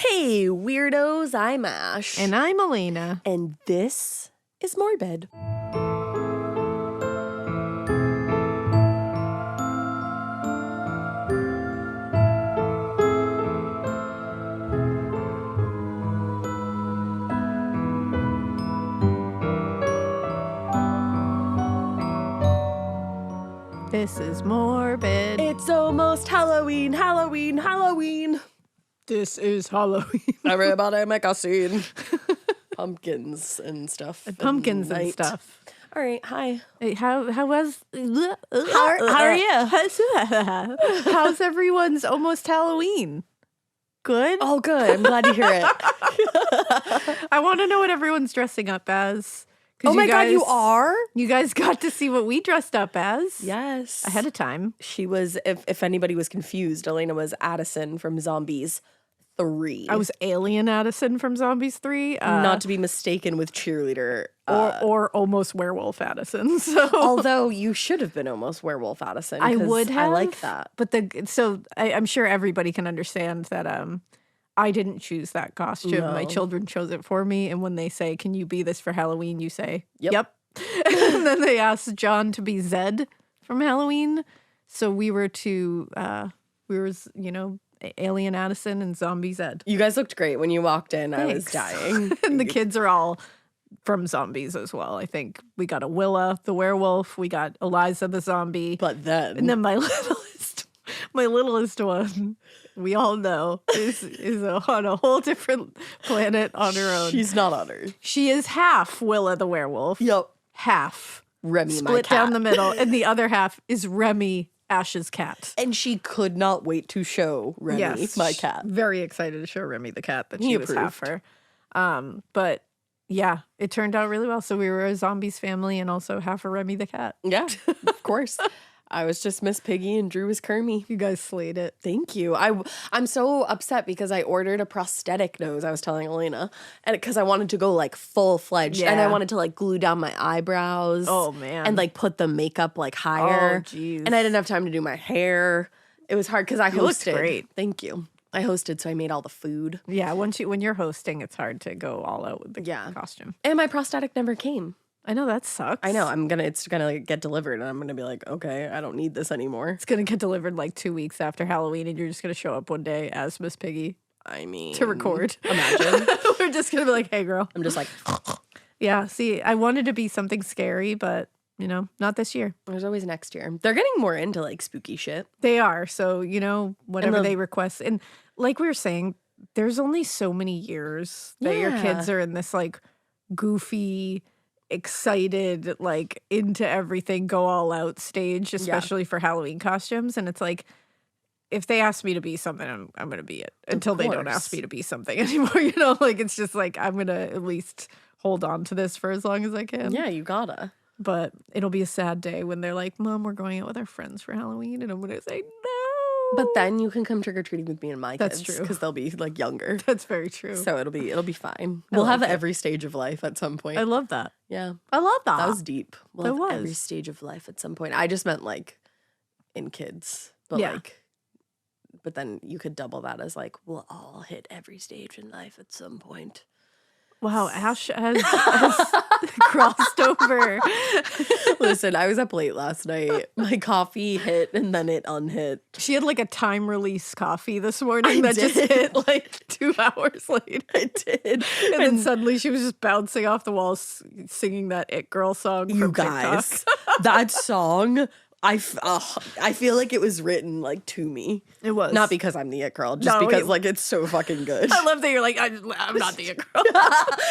Hey, weirdos, I'm Ash. And I'm Elena. And this is Morbid. This is Morbid. It's almost Halloween, Halloween, Halloween. This is Halloween. Everybody make a scene. Pumpkins and stuff. Pumpkins and night. stuff. All right, hi. Hey, how was... How are you? How's everyone's almost Halloween? Good? Oh, good. I'm glad to hear it. I want to know what everyone's dressing up as. Oh my God, you are? You guys got to see what we dressed up as. Yes. Ahead of time. She was, if anybody was confused, Elena was Addison from Zombies 3. I was Alien Addison from Zombies 3. Not to be mistaken with cheerleader. Or almost werewolf Addison. So Although you should have been almost werewolf Addison. I 'cause would have. I like that. But I'm sure everybody can understand that I didn't choose that costume. No. My children chose it for me. And when they say, "Can you be this for Halloween?" you say, Yep. And then they asked John to be Zed from Halloween. So we were Alien Addison and Zombie Zed. You guys looked great when you walked in. Thanks. I was dying. And the kids are all from Zombies as well. I think we got a Willa, the werewolf. We got Eliza, the zombie. But then. And then my littlest one, we all know, is on a whole different planet on her own. She's not on her. She is half Willa the werewolf. Yep. Half. Remy, my Split cat. down the middle. And the other half is Remy, Ash's cat. And she could not wait to show Remy, my cat. Very excited to show Remy the cat that He she was half approved. her. But yeah, it turned out really well. So we were a zombies family and also half a Remy the cat. Yeah, of course. I was just Miss Piggy and Drew was Kermie. You guys slayed it. Thank you. I'm so upset because I ordered a prosthetic nose. I was telling Elena, and because I wanted to go like full fledged, and I Yeah. wanted to like glue down my eyebrows. Oh, man. and like put the makeup like higher. Oh, jeez. And I didn't have time to do my hair. It was hard because I You looked hosted. great. Thank you. I hosted, so I made all the food, Yeah, when you're hosting, it's hard to go all out with the Yeah. costume. and my prosthetic never came. I know that sucks. I know. It's gonna like, get delivered, and I'm gonna be like, okay, I don't need this anymore. It's gonna get delivered like 2 weeks after Halloween, and you're just gonna show up one day as Miss Piggy I mean, to record. Imagine. We're just gonna be like, "Hey, girl." I'm just like, Yeah. See, I wanted to be something scary, but not this year. there's always next year. They're getting more into like spooky shit. They are. So, whatever the- they request. And like we were saying, there's only so many years that your Yeah. kids are in this like goofy, excited, like into everything, go all out stage, especially for Halloween costumes. And it's like, if they ask me to be something, I'm going to be it until they don't course. ask me to be something anymore. Like it's just like, I'm going to at least hold on to this for as long as I can. Yeah, you gotta. But it'll be a sad day when they're like, "Mom, we're going out with our friends for Halloween." And I'm going to say, "No." But then you can come trick or treating with me and my That's kids. true. Because they'll be like younger. That's very true. So it'll be fine. I We'll like have it. every stage of life at some point. I love that. Yeah. I love that. That was deep. We'll That have every was. stage of life at some point. I just meant like in kids. But Yeah. but then you could double that as like, we'll all hit every stage in life at some point. Wow, Ash has crossed over. Listen, I was up late last night. My coffee hit and then it unhit. She had like a time release coffee this morning I that just did. hit like 2 hours later. I did. And then suddenly she was just bouncing off the wall singing that It Girl song from You TikTok. guys, that song, I feel like it was written like to me. It was. Not because I'm the it girl, just No, because you- like it's so fucking good. I love that you're like, I'm not the It Girl.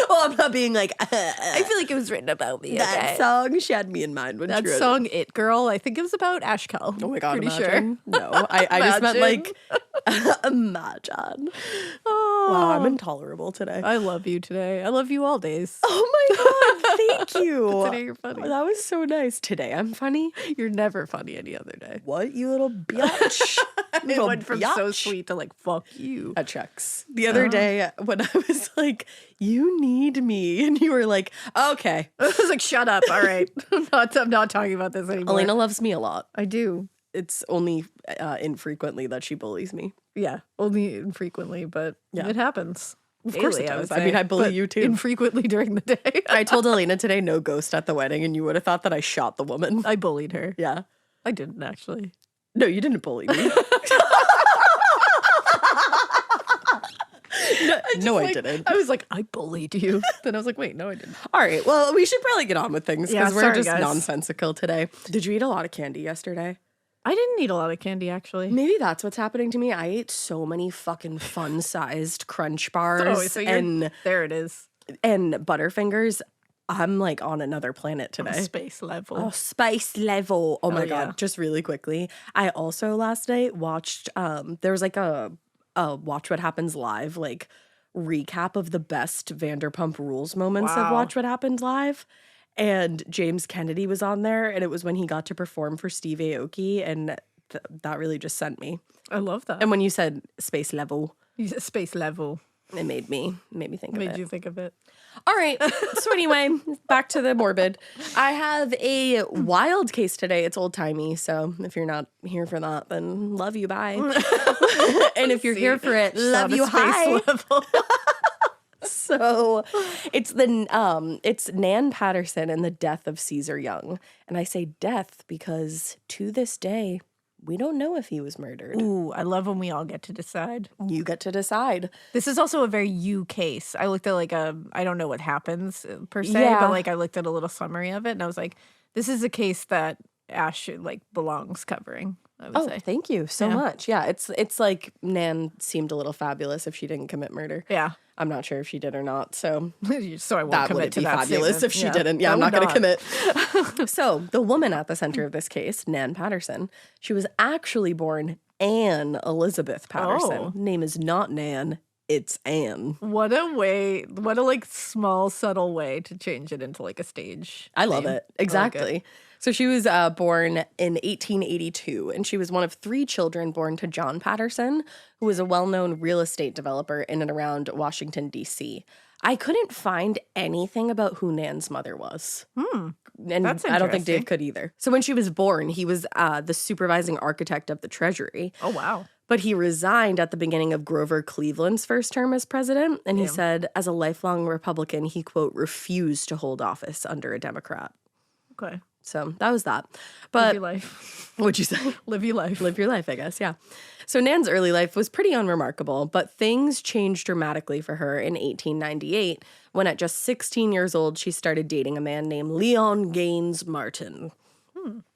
Well, I'm not being like, I feel like it was written about me. that okay? song she had me in mind when That she wrote song, It Girl, I think it was about Ash Kell. it. Oh my God, Pretty imagine. sure. No, I just meant Imagine. like, imagine. Oh, Wow, I'm intolerable today. I love you today. I love you all days. Oh my God, thank you. Today you're funny. That was so nice. Today I'm funny. You're never funny any other day. What, you little bitch? It Little went from so biatch. sweet to like, fuck you. That checks. The other day when I was like, you need me, and you were like, okay. I was like, shut up. All right. I'm not talking about this anymore. Elena loves me a lot. I do. it's only infrequently that she bullies me. Yeah, only infrequently, but it happens. Of course it does. I mean, I bully you too. Infrequently during the day. I told Elena today no ghost at the wedding, and you would have thought that I shot the woman. I bullied her. Yeah. I didn't actually. No, you didn't bully me. No, I didn't. I was like, I bullied you. Then I was like, wait, no, I didn't. All right. Well, we should probably get on with things because we're sorry, just guys. nonsensical today. Did you eat a lot of candy yesterday? I didn't eat a lot of candy, actually. Maybe that's what's happening to me. I ate so many fucking fun-sized Crunch bars there it is. and Butterfingers. I'm like on another planet today. Space level. Oh, space level. Oh my yeah. God. Just really quickly. I also last night watched, there was like a Watch What Happens Live, like recap of the best Vanderpump Rules moments of Watch What Happens Live. And James Kennedy was on there, and it was when he got to perform for Steve Aoki, and that really just sent me. I love that. And when you said space level, Space level. it made me think of it. Made you think of it. All right. So anyway, back to the morbid. I have a wild case today. It's old timey. So if you're not here for that, then love you, bye. And if you're here for it, love you, hi. Level. So it's it's Nan Patterson and the death of Ceasar Young. And I say death because to this day, we don't know if he was murdered. Ooh, I love when we all get to decide. You get to decide. This is also a very you case. I looked at like I don't know what happens per se, Yeah. but like I looked at a little summary of it and I was like, this is a case that Ash like belongs covering, I would say. Thank you so much. Yeah, it's like Nan seemed a little fabulous if she didn't commit murder. Yeah. I'm not sure if she did or not, so So I won't that commit would to be that fabulous statement. if she didn't. Yeah, I I'm not would going to commit. So the woman at the center of this case, Nan Patterson, she was actually born Anne Elizabeth Patterson. Oh. Name is not Nan, it's Anne. What a like small, subtle way to change it into like a stage. I love name. it. Exactly. So she was born in 1882, and she was one of 3 children born to John Patterson, who was a well-known real estate developer in and around Washington, D.C. I couldn't find anything about who Nan's mother was. And That's I don't think interesting. Dave could either. So when she was born, he was the supervising architect of the Treasury. Oh, wow. But he resigned at the beginning of Grover Cleveland's first term as president. And he said, as a lifelong Republican, he, quote, refused to hold office under a Democrat. Okay. So that was that. Live But your life. what'd you say? Live your life. Live your life, I guess, yeah. So Nan's early life was pretty unremarkable, but things changed dramatically for her in 1898 when at just 16 years old, she started dating a man named Leon Gaines Martin.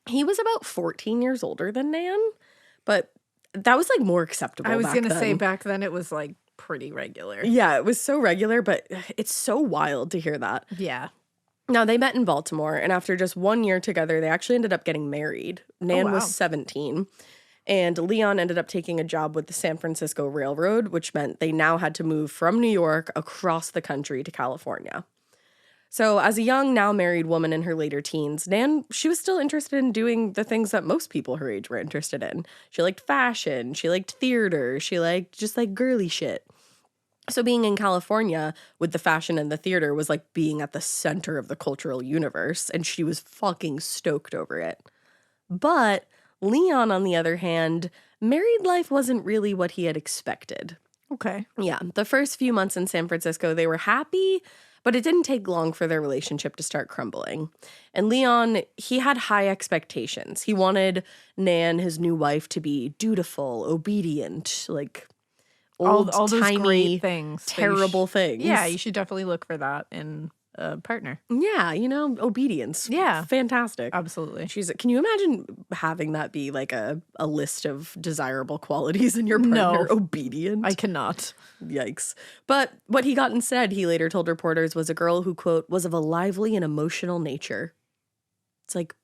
He was about 14 years older than Nan, but that was like more acceptable I was back going to then. say back then it was like pretty regular. Yeah, it was so regular, but it's so wild to hear that. Yeah. Now, they met in Baltimore, and after just 1 year together, they actually ended up getting married. Nan was 17, and Leon ended up taking a job with the San Francisco Railroad, which meant they now had to move from New York across the country to California. So as a young, now married woman in her later teens, Nan, she was still interested in doing the things that most people her age were interested in. She liked fashion, she liked theater, she liked just like girly shit. So being in California with the fashion and the theater was like being at the center of the cultural universe, and she was fucking stoked over it. But Leon, on the other hand, married life wasn't really what he had expected. Okay. Yeah, the first few months in San Francisco, they were happy, but it didn't take long for their relationship to start crumbling. And Leon, he had high expectations. He wanted Nan, his new wife, to be dutiful, obedient, like old, all those tiny, great things. terrible things. Yeah, you should definitely look for that in a partner. Yeah, you know, obedience. Yeah. Fantastic. Absolutely. Can you imagine having that be like a list of desirable qualities in your partner? No. Obedient? I cannot. Yikes. But what he got instead, he later told reporters, was a girl who, quote, was of a lively and emotional nature. It's like,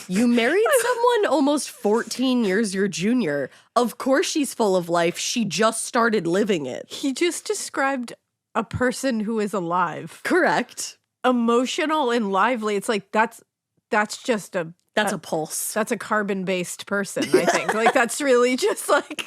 you married someone almost 14 years your junior. Of course she's full of life. She just started living it. He just described a person who is alive. Correct. Emotional and lively. It's like that's just a pulse. that's a carbon-based person, I think. Like that's really just like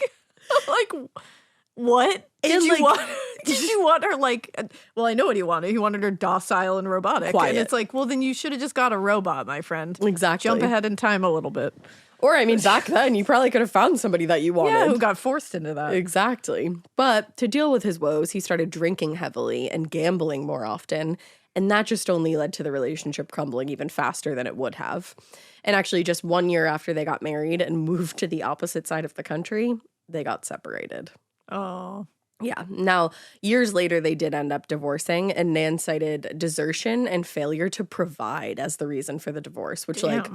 what? Did you want her like well, I know what he wanted. He wanted her docile and robotic. Quiet. And it's like, well then you should have just got a robot, my friend. Exactly. Jump ahead in time a little bit. Or, I mean, back then, you probably could have found somebody that you wanted. Yeah, who got forced into that. Exactly. But to deal with his woes, he started drinking heavily and gambling more often. And that just only led to the relationship crumbling even faster than it would have. And actually, just 1 year after they got married and moved to the opposite side of the country, they got separated. Oh. Yeah. Now, years later, they did end up divorcing, and Nan cited desertion and failure to provide as the reason for the divorce, which, like,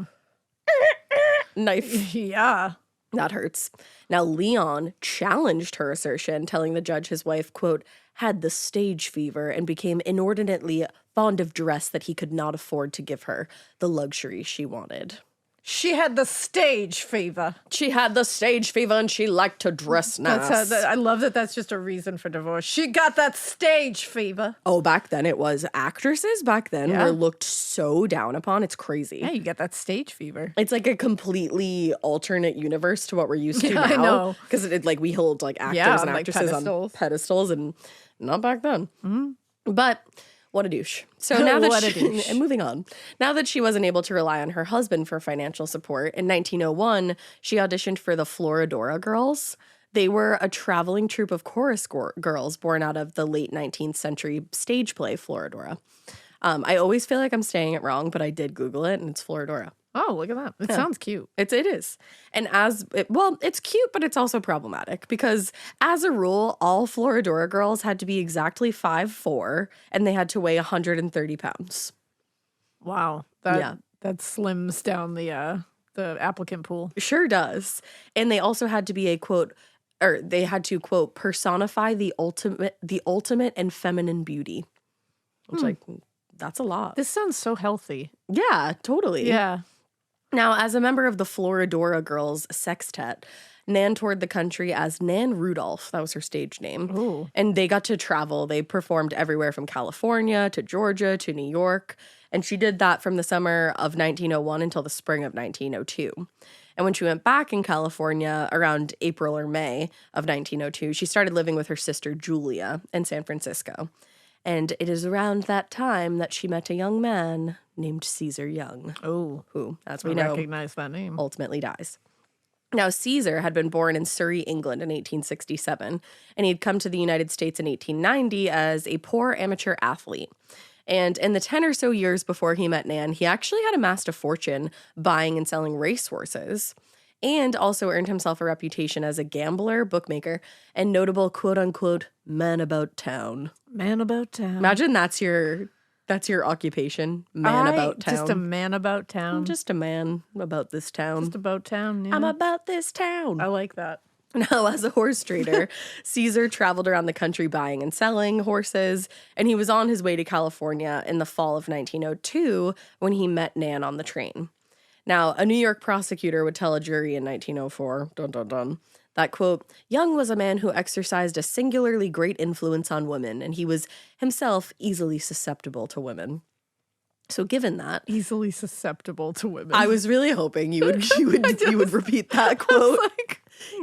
knife. Yeah. That hurts. Now, Leon challenged her assertion, telling the judge his wife, quote, had the stage fever and became inordinately fond of dress that he could not afford to give her the luxury she wanted. She had the stage fever. She had the stage fever and she liked to dress nice. I love that that's just a reason for divorce. She got that stage fever. Oh, back then it was. Actresses back then were looked so down upon. It's crazy. Yeah, you get that stage fever. It's like a completely alternate universe to what we're used to now. I know. Because like we hold like actors and like actresses on pedestals and not back then. Mm-hmm. But what a douche. So now that and moving on. Now that she wasn't able to rely on her husband for financial support, in 1901, she auditioned for the Florodora Girls. They were a traveling troupe of chorus girls born out of the late 19th century stage play Florodora. I always feel like I'm saying it wrong, but I did Google it and it's Florodora. Oh, look at that. It sounds cute. It is. And it's cute, but it's also problematic because as a rule, all Florodora girls had to be exactly 5'4", and they had to weigh 130 pounds. Wow. That slims down the applicant pool. Sure does. And they also had to be they had to, quote, personify the ultimate and feminine beauty. Which, that's a lot. This sounds so healthy. Yeah, totally. Yeah. Now, as a member of the Florodora Girls Sextet, Nan toured the country as Nan Rudolph. That was her stage name. Ooh. And they got to travel. They performed everywhere from California to Georgia to New York. And she did that from the summer of 1901 until the spring of 1902. And when she went back in California around April or May of 1902, she started living with her sister Julia in San Francisco. And it is around that time that she met a young man named Ceasar Young. Oh, who, as we know, recognize that name, ultimately dies. Now, Ceasar had been born in Surrey, England in 1867, and he'd come to the United States in 1890 as a poor amateur athlete. And in the 10 or so years before he met Nan, he actually had amassed a fortune buying and selling racehorses, and also earned himself a reputation as a gambler, bookmaker, and notable quote-unquote man about town. Man about town. Imagine that's your occupation, man about town. Just a man about town. I'm just a man about this town. Just about town, yeah. I'm about this town. I like that. Now, as a horse trader, Ceasar traveled around the country buying and selling horses, and he was on his way to California in the fall of 1902 when he met Nan on the train. Now, a New York prosecutor would tell a jury in 1904, that, quote, Young was a man who exercised a singularly great influence on women, and he was himself easily susceptible to women. So given that, easily susceptible to women, I was really hoping you would repeat that quote.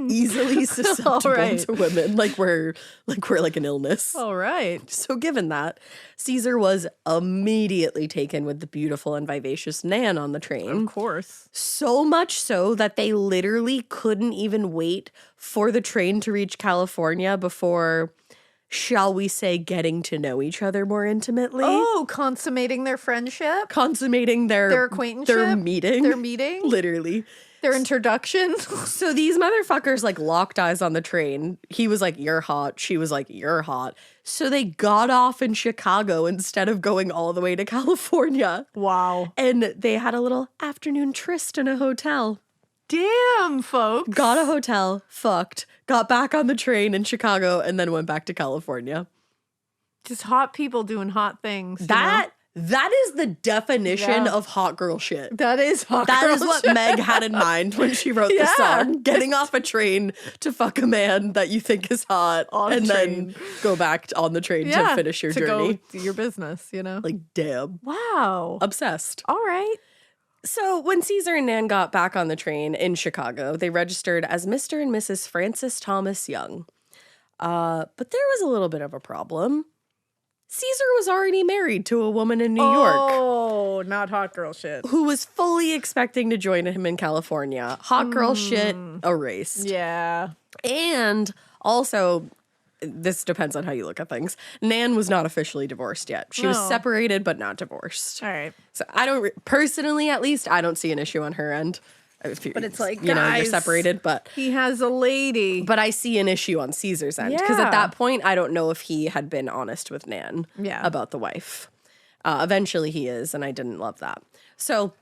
Easily susceptible to women, like we're like an illness. All right. So given that, Ceasar was immediately taken with the beautiful and vivacious Nan on the train. Of course. So much so that they literally couldn't even wait for the train to reach California before, shall we say, getting to know each other more intimately. Oh, consummating their friendship? Consummating their acquaintanceship? Their meeting. Their meeting? Literally. Their introduction. So these motherfuckers like locked eyes on the train. He was like, you're hot. She was like, you're hot. So they got off in Chicago instead of going all the way to California. Wow. And they had a little afternoon tryst in a hotel. Damn, folks. Got a hotel, fucked, got back on the train in Chicago, and then went back to California. Just hot people doing hot things. That is the definition of hot girl shit. That is hot girl shit. That is what shit. Meg had in mind when she wrote the song. Getting off a train to fuck a man that you think is hot and then go back on the train to finish your journey. Go do your business, you know? Like, damn. Wow. Obsessed. All right. So when Ceasar and Nan got back on the train in Chicago, they registered as Mr. and Mrs. Francis Thomas Young. But there was a little bit of a problem. Caesar was already married to a woman in New York. Oh, not hot girl shit. Who was fully expecting to join him in California. Hot girl shit erased. Yeah. And also, this depends on how you look at things, Nan was not officially divorced yet. She was separated, but not divorced. All right. So I don't, personally at least, I don't see an issue on her end. But it's like, you know, guys, you're separated, but he has a lady. But I see an issue on Caesar's end because at that point, I don't know if he had been honest with Nan about the wife. Eventually he is, and I didn't love that. So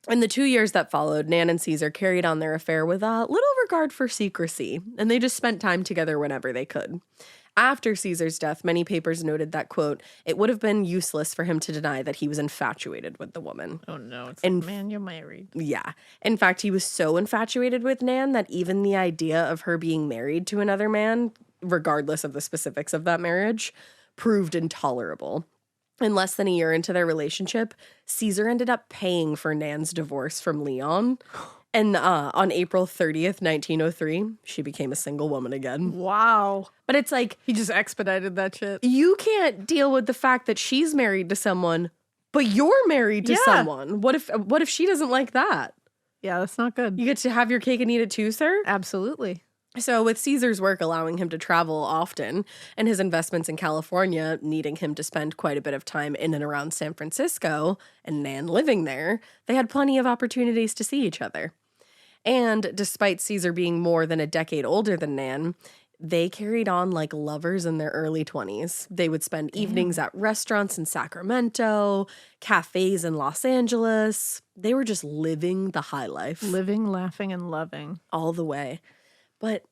in the 2 years that followed, Nan and Caesar carried on their affair with a little regard for secrecy, and they just spent time together whenever they could. After Caesar's death, many papers noted that, quote, it would have been useless for him to deny that he was infatuated with the woman. Oh, no. It's like, man, you're married. Yeah. In fact, he was so infatuated with Nan that even the idea of her being married to another man, regardless of the specifics of that marriage, proved intolerable. In less than a year into their relationship, Caesar ended up paying for Nan's divorce from Leon. And on April 30th, 1903, she became a single woman again. Wow. But it's like, he just expedited that shit. You can't deal with the fact that she's married to someone, but you're married to someone. What if she doesn't like that? Yeah, that's not good. You get to have your cake and eat it too, sir? Absolutely. So with Caesar's work allowing him to travel often and his investments in California needing him to spend quite a bit of time in and around San Francisco and Nan living there, they had plenty of opportunities to see each other. And despite Caesar being more than a decade older than Nan, they carried on like lovers in their early 20s. They would spend evenings at restaurants in Sacramento, cafes in Los Angeles. They were just living the high life. Living, laughing, and loving. All the way. But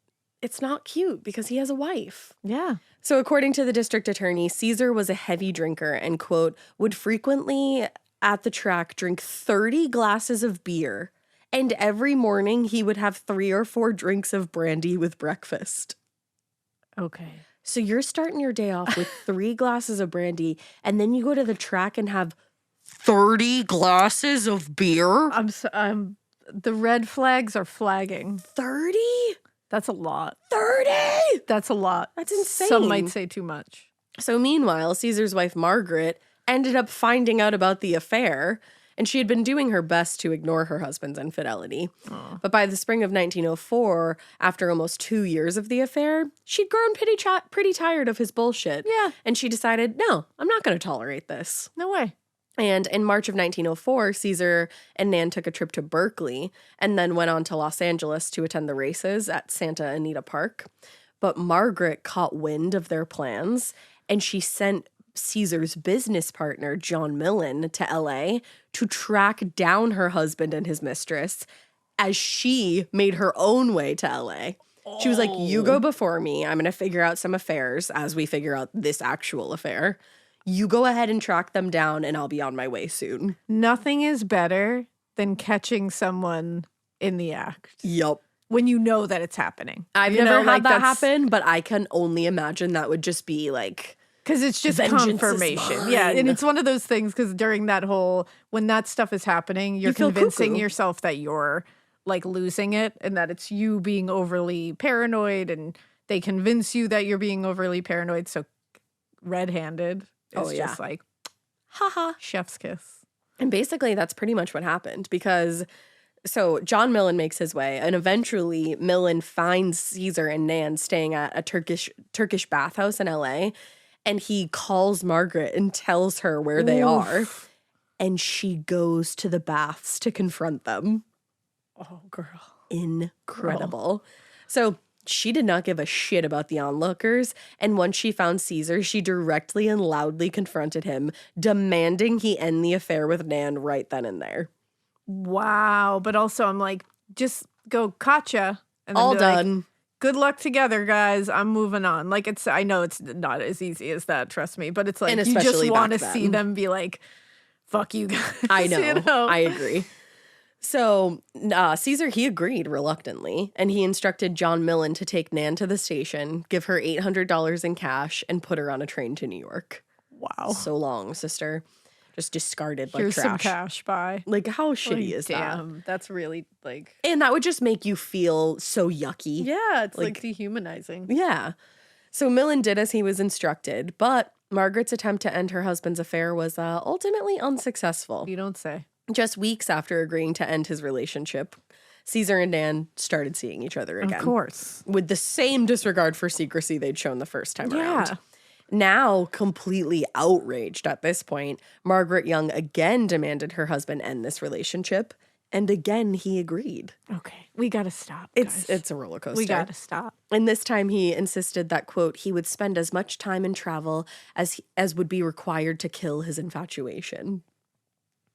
it's not cute because he has a wife. Yeah. So according to the district attorney, Caesar was a heavy drinker and, quote, would frequently at the track drink 30 glasses of beer. And every morning he would have 3 or 4 drinks of brandy with breakfast. Okay. So you're starting your day off with 3 glasses of brandy, and then you go to the track and have 30 glasses of beer? The red flags are flagging. 30? That's a lot. 30? That's a lot. That's insane. Some might say too much. So meanwhile, Caesar's wife, Margaret, ended up finding out about the affair, and she had been doing her best to ignore her husband's infidelity. Aww. But by the spring of 1904, after almost 2 years of the affair, she'd grown pretty tired of his bullshit. Yeah. And she decided, no, I'm not going to tolerate this. No way. And in March of 1904, Caesar and Nan took a trip to Berkeley and then went on to Los Angeles to attend the races at Santa Anita Park. But Margaret caught wind of their plans, and she sent Caesar's business partner, John Millen, to LA to track down her husband and his mistress as she made her own way to LA. She was like, you go before me. I'm going to figure out some affairs as we figure out this actual affair. You go ahead and track them down, and I'll be on my way soon. Nothing is better than catching someone in the act. Yup. When you know that it's happening. I've never had that happen, but I can only imagine that would just be like... Because it's just confirmation. Yeah, and it's one of those things because during that whole, when that stuff is happening, you're convincing yourself that you're like losing it and that it's you being overly paranoid, and they convince you that you're being overly paranoid. So red-handed is just like, haha, chef's kiss. And basically that's pretty much what happened because... So John Millen makes his way, and eventually Millen finds Caesar and Nan staying at a Turkish bathhouse in LA, and he calls Margaret and tells her where they are, and she goes to the baths to confront them. Oh, girl. Incredible. So she did not give a shit about the onlookers, and once she found Caesar, she directly and loudly confronted him, demanding he end the affair with Nan right then and there. Wow. But also I'm like, just go gotcha. And then all done. Like, good luck together, guys. I'm moving on. Like I know it's not as easy as that, trust me, but it's like you just want to see them be like, fuck you guys. I know. You know? I agree. So Caesar, he agreed reluctantly, and he instructed John Millen to take Nan to the station, give her $800 in cash, and put her on a train to New York. Wow. So long, sister. Just discarded like Here's trash. Some cash, bye. Like, how shitty is that? That's really like... And that would just make you feel so yucky. Yeah, it's like dehumanizing. Yeah. So Millen did as he was instructed, but Margaret's attempt to end her husband's affair was ultimately unsuccessful. You don't say. Just weeks after agreeing to end his relationship, Ceasar and Nan started seeing each other again. Of course. With the same disregard for secrecy they'd shown the first time around. Yeah. Now, completely outraged at this point, Margaret Young again demanded her husband end this relationship. And again, he agreed. Okay, we gotta stop, guys. It's a roller coaster. We gotta stop. And this time he insisted that, quote, he would spend as much time in travel as would be required to kill his infatuation.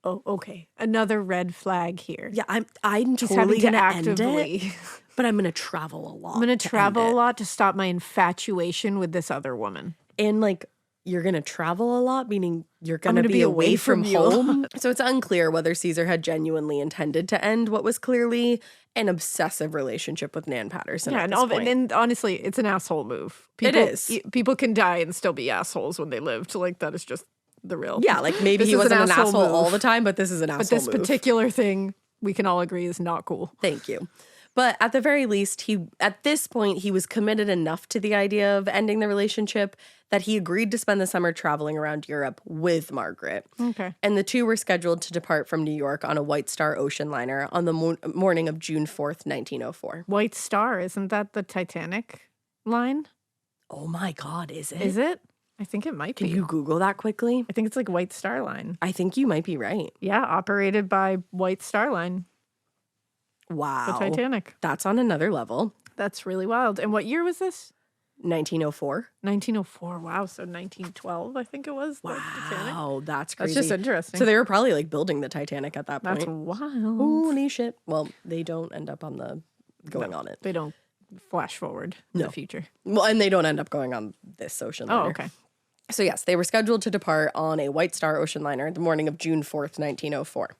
Oh, okay. Another red flag here. Yeah, I'm Just totally having to going to end actively. it, but I'm going to travel a lot. I'm gonna to travel end a it. lot to stop my infatuation with this other woman. And like, you're going to travel a lot, meaning you're going gonna to be be away away from from you. home. So it's unclear whether Ceasar had genuinely intended to end what was clearly an obsessive relationship with Nan Patterson. Yeah, at and, this point. and honestly, it's an asshole move. It is. People can die and still be assholes when they lived. Like, that is just the real. Yeah, like maybe This he is wasn't an asshole move. all the time, but this is an asshole But this move. particular thing, we can all agree, is not cool. Thank you. But at the very least, at this point, he was committed enough to the idea of ending the relationship that he agreed to spend the summer traveling around Europe with Margaret. Okay. And the two were scheduled to depart from New York on a White Star ocean liner on the morning of June 4th, 1904. White Star, isn't that the Titanic line? Oh my God, is it? Is it? I think it might Can be. you Google that quickly? I think it's like White Star Line. I think you might be right. Yeah, operated by White Star Line, Wow. the Titanic. That's on another level. That's really wild. And what year was this? 1904. 1904. Wow. So 1912, I think it was. The Titanic. Wow, that's crazy. That's just interesting. So they were probably like building the Titanic at that point. That's wild. Holy shit. Well, they don't end up on the going on it. They don't flash forward to the future. Well, and they don't end up going on this ocean liner. Oh, okay. So yes, they were scheduled to depart on a White Star ocean liner the morning of June 4th, 1904.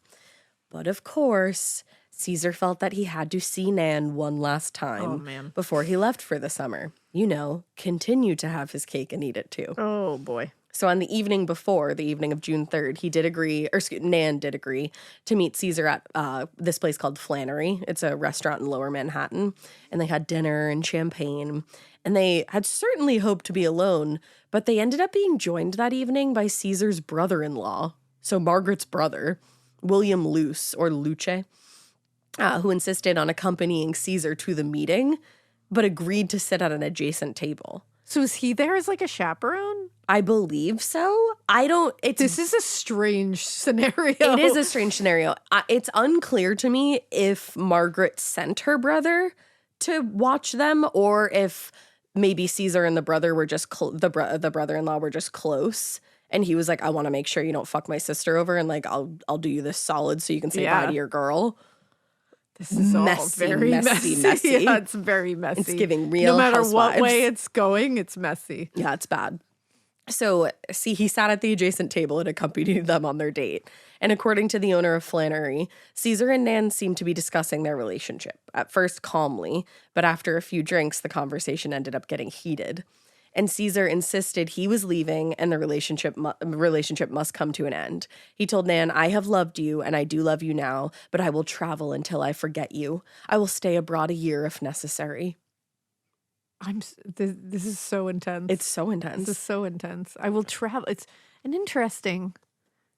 But of course, Ceasar felt that he had to see Nan one last time before he left for the summer. You know, continue to have his cake and eat it too. Oh, boy. So on the evening before, the evening of June 3rd, Nan did agree to meet Ceasar at this place called Flannery. It's a restaurant in Lower Manhattan. And they had dinner and champagne. And they had certainly hoped to be alone, but they ended up being joined that evening by Ceasar's brother-in-law, so Margaret's brother, William Luce, who insisted on accompanying Ceasar to the meeting, but agreed to sit at an adjacent table. So is he there as like a chaperone? I believe so. This is a strange scenario. It is a strange scenario. It's unclear to me if Margaret sent her brother to watch them or if maybe Ceasar and the brother were just the brother-in-law were just close. And he was like, I want to make sure you don't fuck my sister over. And like, I'll do you this solid so you can say bye to your girl. This is messy, all very messy. Yeah, it's very messy. It's giving Real No matter Housewives. what way it's going, it's messy. Yeah, it's bad. So, he sat at the adjacent table and accompanied them on their date. And according to the owner of Flannery, Ceasar and Nan seemed to be discussing their relationship, at first calmly, but after a few drinks, the conversation ended up getting heated. And Ceasar insisted he was leaving and the relationship must come to an end. He told Nan, I have loved you and I do love you now, but I will travel until I forget you. I will stay abroad a year if necessary. This is so intense. It's so intense. This is so intense. I will travel. It's an interesting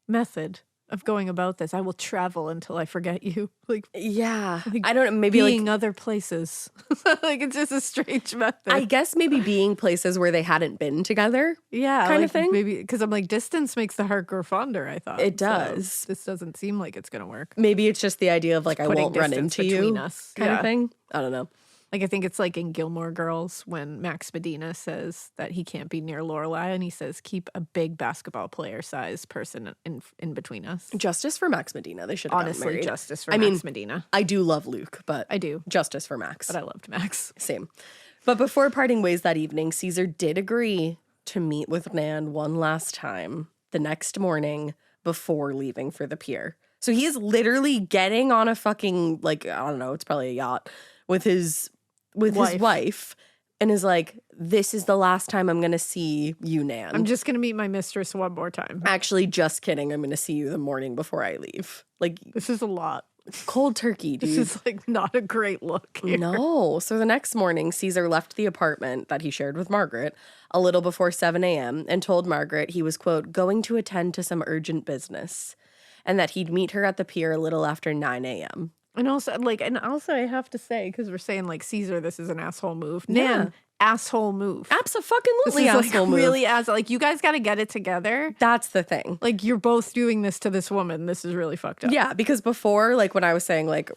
method of going about this. I will travel until I forget you. Like, yeah. like I don't know. Maybe being like other places. Like, it's just a strange method. I guess maybe being places where they hadn't been together. Yeah. Kind like, of thing. Maybe because I'm like, distance makes the heart grow fonder, I thought. It So does. this doesn't seem like it's going to work. Maybe it's just the idea of like, I Putting won't run distance into between you us. kind Yeah. of thing. I don't know. Like, I think it's like in Gilmore Girls when Max Medina says that he can't be near Lorelai, and he says, keep a big basketball player-sized person in between us. Justice for Max Medina. They should have gotten Honestly, married. justice for Max Medina. I do love Luke, but I do. Justice for Max. But I loved Max. Same. But before parting ways that evening, Ceasar did agree to meet with Nan one last time the next morning before leaving for the pier. So he is literally getting on a fucking, like, I don't know, it's probably a yacht with his wife and is like, this is the last time I'm going to see you, Nan. I'm just going to meet my mistress one more time. Actually, just kidding. I'm going to see you the morning before I leave. Like, This is a lot. Cold turkey, dude. This is like not a great look here. No. So the next morning, Ceasar left the apartment that he shared with Margaret a little before 7 a.m. and told Margaret he was, quote, going to attend to some urgent business and that he'd meet her at the pier a little after 9 a.m. And also I have to say, because we're saying like Ceasar, this is an asshole move. Yeah. Nan, asshole move. Absolutely asshole move. Really asshole. Like, you guys got to get it together. That's the thing. Like, you're both doing this to this woman. This is really fucked up. Yeah, because before, like when I was saying like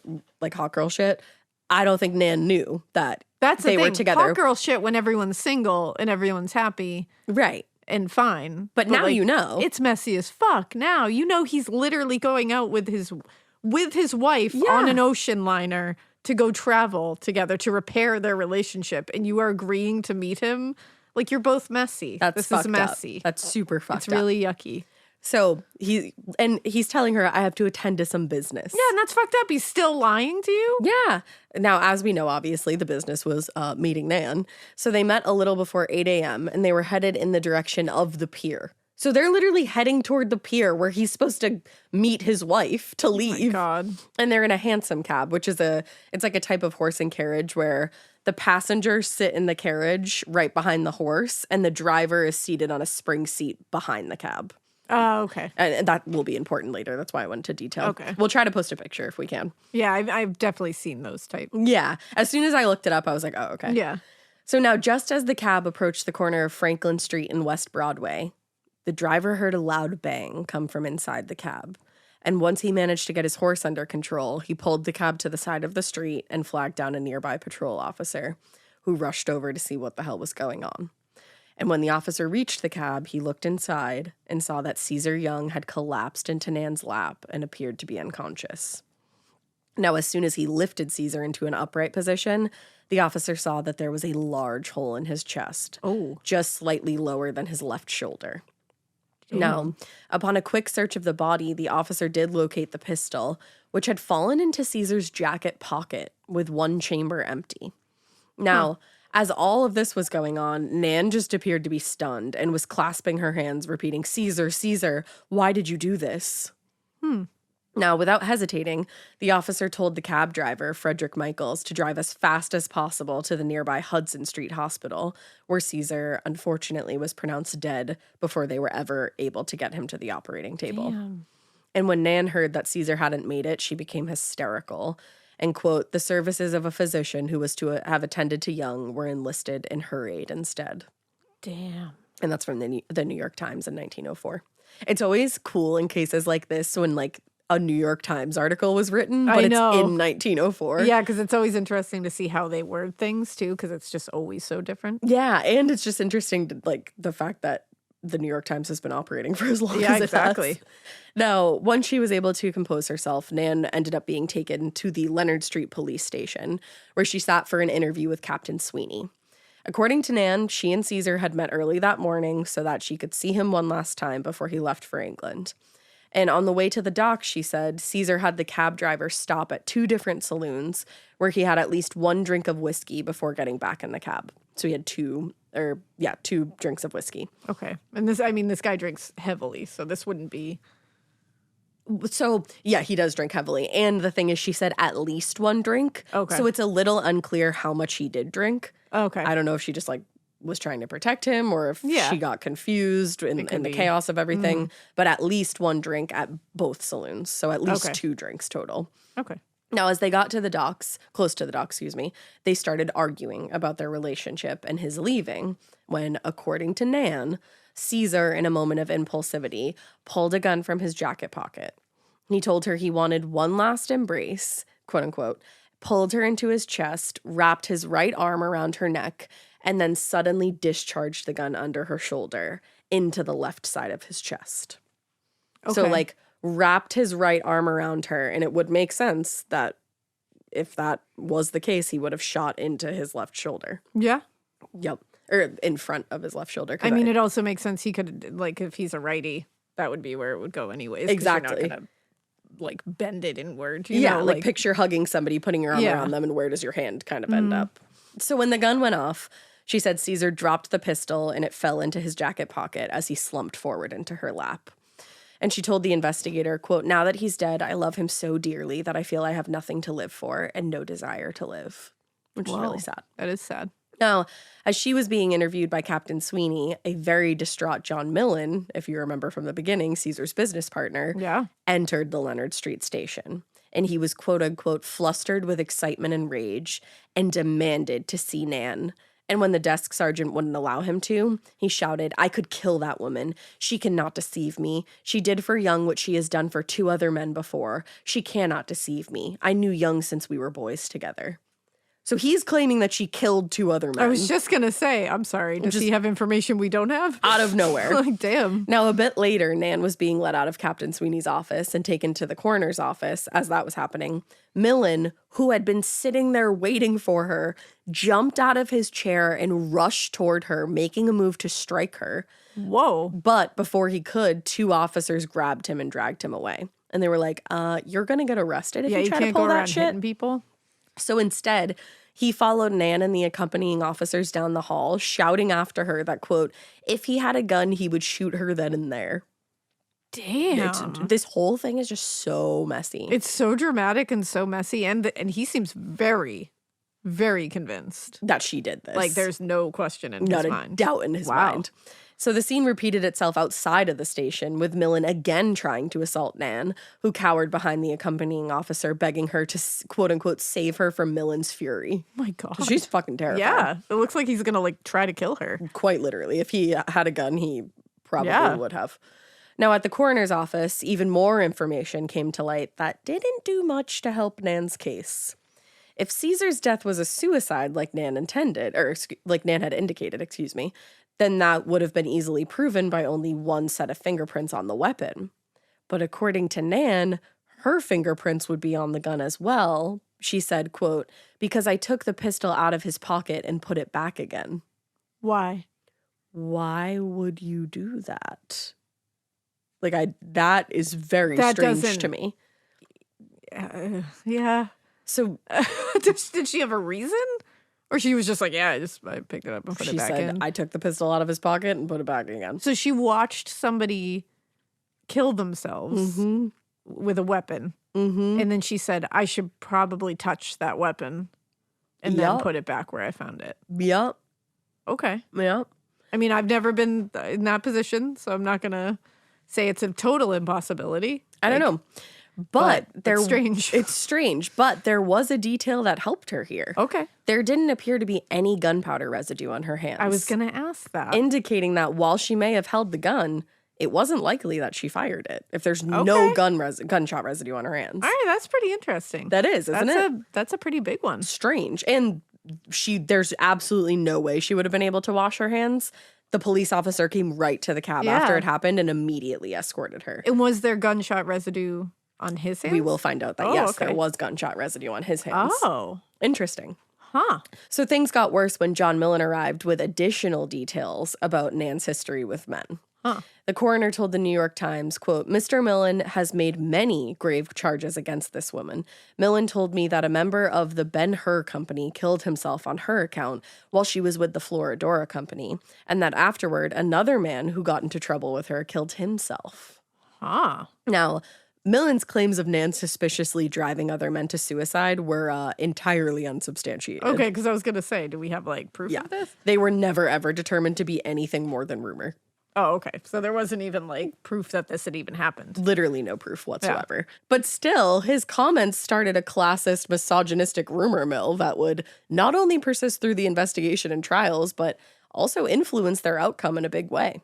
hot girl shit, I don't think Nan knew that they were together. Hot girl shit when everyone's single and everyone's happy. Right. And fine. But now like, you know. It's messy as fuck. Now you know he's literally going out with his wife on an ocean liner to go travel together to repair their relationship, and you are agreeing to meet him. Like, you're both messy. This is messy. That's super fucked up. It's really yucky. So he's telling her, I have to attend to some business. Yeah, and that's fucked up. He's still lying to you? Yeah. Now, as we know, obviously, the business was meeting Nan. So they met a little before 8 a.m. and they were headed in the direction of the pier. So they're literally heading toward the pier where he's supposed to meet his wife to leave. Oh my God. And they're in a Hansom cab, which is it's like a type of horse and carriage where the passengers sit in the carriage right behind the horse and the driver is seated on a spring seat behind the cab. Oh, okay. And that will be important later. That's why I went into detail. Okay. We'll try to post a picture if we can. Yeah, I've definitely seen those type. Yeah. As soon as I looked it up, I was like, oh, okay. Yeah. So now, just as the cab approached the corner of Franklin Street and West Broadway, the driver heard a loud bang come from inside the cab. And once he managed to get his horse under control, he pulled the cab to the side of the street and flagged down a nearby patrol officer, who rushed over to see what the hell was going on. And when the officer reached the cab, he looked inside and saw that Ceasar Young had collapsed into Nan's lap and appeared to be unconscious. Now, as soon as he lifted Ceasar into an upright position, the officer saw that there was a large hole in his chest, just slightly lower than his left shoulder. Damn. Now, upon a quick search of the body, the officer did locate the pistol, which had fallen into Ceasar's jacket pocket with one chamber empty. Now, as all of this was going on, Nan just appeared to be stunned and was clasping her hands, repeating, "Ceasar, Ceasar, why did you do this?" Now, without hesitating, the officer told the cab driver, Frederick Michaels, to drive as fast as possible to the nearby Hudson Street Hospital, where Ceasar, unfortunately, was pronounced dead before they were ever able to get him to the operating table. Damn. And when Nan heard that Ceasar hadn't made it, she became hysterical. And, quote, the services of a physician who was to have attended to Young were enlisted in her aid instead. Damn. And that's from the New York Times in 1904. It's always cool in cases like this when, like, a New York Times article was written, but it's in 1904. Yeah, because it's always interesting to see how they word things, too, because it's just always so different. Yeah, and it's just interesting, to, like, the fact that the New York Times has been operating for as long as it has. Now, once she was able to compose herself, Nan ended up being taken to the Leonard Street police station, where she sat for an interview with Captain Sweeney. According to Nan, she and Ceasar had met early that morning so that she could see him one last time before he left for England. And on the way to the dock, she said, Ceasar had the cab driver stop at 2 different saloons where he had at least 1 drink of whiskey before getting back in the cab. So he had 2 drinks of whiskey. Okay. And this guy drinks heavily, so this wouldn't be... So, yeah, he does drink heavily. And the thing is, she said at least 1 drink. Okay. So it's a little unclear how much he did drink. Okay. I don't know if she just, like, was trying to protect him or if she got confused in the chaos of everything. But at least 1 drink at both saloons. So at least 2 drinks total. Okay. Now, as they got to the docks, close to the docks, they started arguing about their relationship and his leaving when, according to Nan, Ceasar, in a moment of impulsivity, pulled a gun from his jacket pocket. He told her he wanted one last embrace, quote unquote, pulled her into his chest, wrapped his right arm around her neck, and then suddenly discharged the gun under her shoulder into the left side of his chest. Okay. So, like, wrapped his right arm around her, and it would make sense that if that was the case, he would have shot into his left shoulder. Yeah. Yep. Or in front of his left shoulder. I mean, it also makes sense he could, like, if he's a righty, that would be where it would go anyways. Exactly. You're not gonna, like, bend it inward. You know, like, picture hugging somebody, putting your arm around them, and where does your hand kind of end up? So when the gun went off, she said Ceasar dropped the pistol and it fell into his jacket pocket as he slumped forward into her lap. And she told the investigator, quote, "Now that he's dead, I love him so dearly that I feel I have nothing to live for and no desire to live," which is really sad. That is sad. Now, as she was being interviewed by Captain Sweeney, a very distraught John Millen, if you remember from the beginning, Caesar's business partner, entered the Leonard Street station. And he was, quote unquote, flustered with excitement and rage and demanded to see Nan. And when the desk sergeant wouldn't allow him to, he shouted, "I could kill that woman. She cannot deceive me. She did for Young what she has done for 2 other men before. She cannot deceive me. I knew Young since we were boys together." So he's claiming that she killed 2 other men. I was just going to say, I'm sorry, does he have information we don't have? Out of nowhere. Like, damn. Now, a bit later, Nan was being let out of Captain Sweeney's office and taken to the coroner's office as that was happening. Millen, who had been sitting there waiting for her, jumped out of his chair and rushed toward her, making a move to strike her. Whoa. But before he could, 2 officers grabbed him and dragged him away. And they were like, you're going to get arrested if you try to pull that shit. Hitting people. So instead, he followed Nan and the accompanying officers down the hall, shouting after her that, quote, if he had a gun, he would shoot her then and there. Damn. This whole thing is just so messy. It's so dramatic and so messy. And he seems very, very convinced that she did this. Like, there's no question in his mind. Not a doubt in his mind. So the scene repeated itself outside of the station, with Millen again trying to assault Nan, who cowered behind the accompanying officer, begging her to, quote-unquote, save her from Millen's fury. Oh my God. She's fucking terrified. Yeah. It looks like he's going to, like, try to kill her. Quite literally. If he had a gun, he probably would have. Now, at the coroner's office, even more information came to light that didn't do much to help Nan's case. If Caesar's death was a suicide like Nan intended, or like Nan had indicated, then that would have been easily proven by only one set of fingerprints on the weapon. But according to Nan, her fingerprints would be on the gun as well. She said, quote, "Because I took the pistol out of his pocket and put it back again." Why? Why would you do that? That is very strange to me. Yeah. So did she have a reason? Or she was just like, I picked it up and put it back in. She said, "I took the pistol out of his pocket and put it back again." So she watched somebody kill themselves with a weapon. Mm-hmm. And then she said, "I should probably touch that weapon and then put it back where I found it." Yep. Okay. Yep. I mean, I've never been in that position, so I'm not going to say it's a total impossibility. I don't know. But it's strange. It's strange, but there was a detail that helped her here. Okay. There didn't appear to be any gunpowder residue on her hands. I was going to ask that. Indicating that while she may have held the gun, it wasn't likely that she fired it if there's no gunshot residue on her hands. All right, that's pretty interesting. That is, isn't it? That's a pretty big one. Strange. And there's absolutely no way she would have been able to wash her hands. The police officer came right to the cab after it happened and immediately escorted her. And was there gunshot residue on his hands? We will find out that, there was gunshot residue on his hands. Oh. Interesting. Huh. So things got worse when John Millen arrived with additional details about Nan's history with men. Huh. The coroner told the New York Times, quote, "Mr. Millen has made many grave charges against this woman. Millen told me that a member of the Ben-Hur Company killed himself on her account while she was with the Floridora Company, and that afterward, another man who got into trouble with her killed himself." Huh. Now, Millen's claims of Nan suspiciously driving other men to suicide were entirely unsubstantiated. Okay, because I was going to say, do we have, proof of this? They were never, ever determined to be anything more than rumor. Oh, okay. So there wasn't even, proof that this had even happened. Literally no proof whatsoever. Yeah. But still, his comments started a classist, misogynistic rumor mill that would not only persist through the investigation and trials, but also influence their outcome in a big way.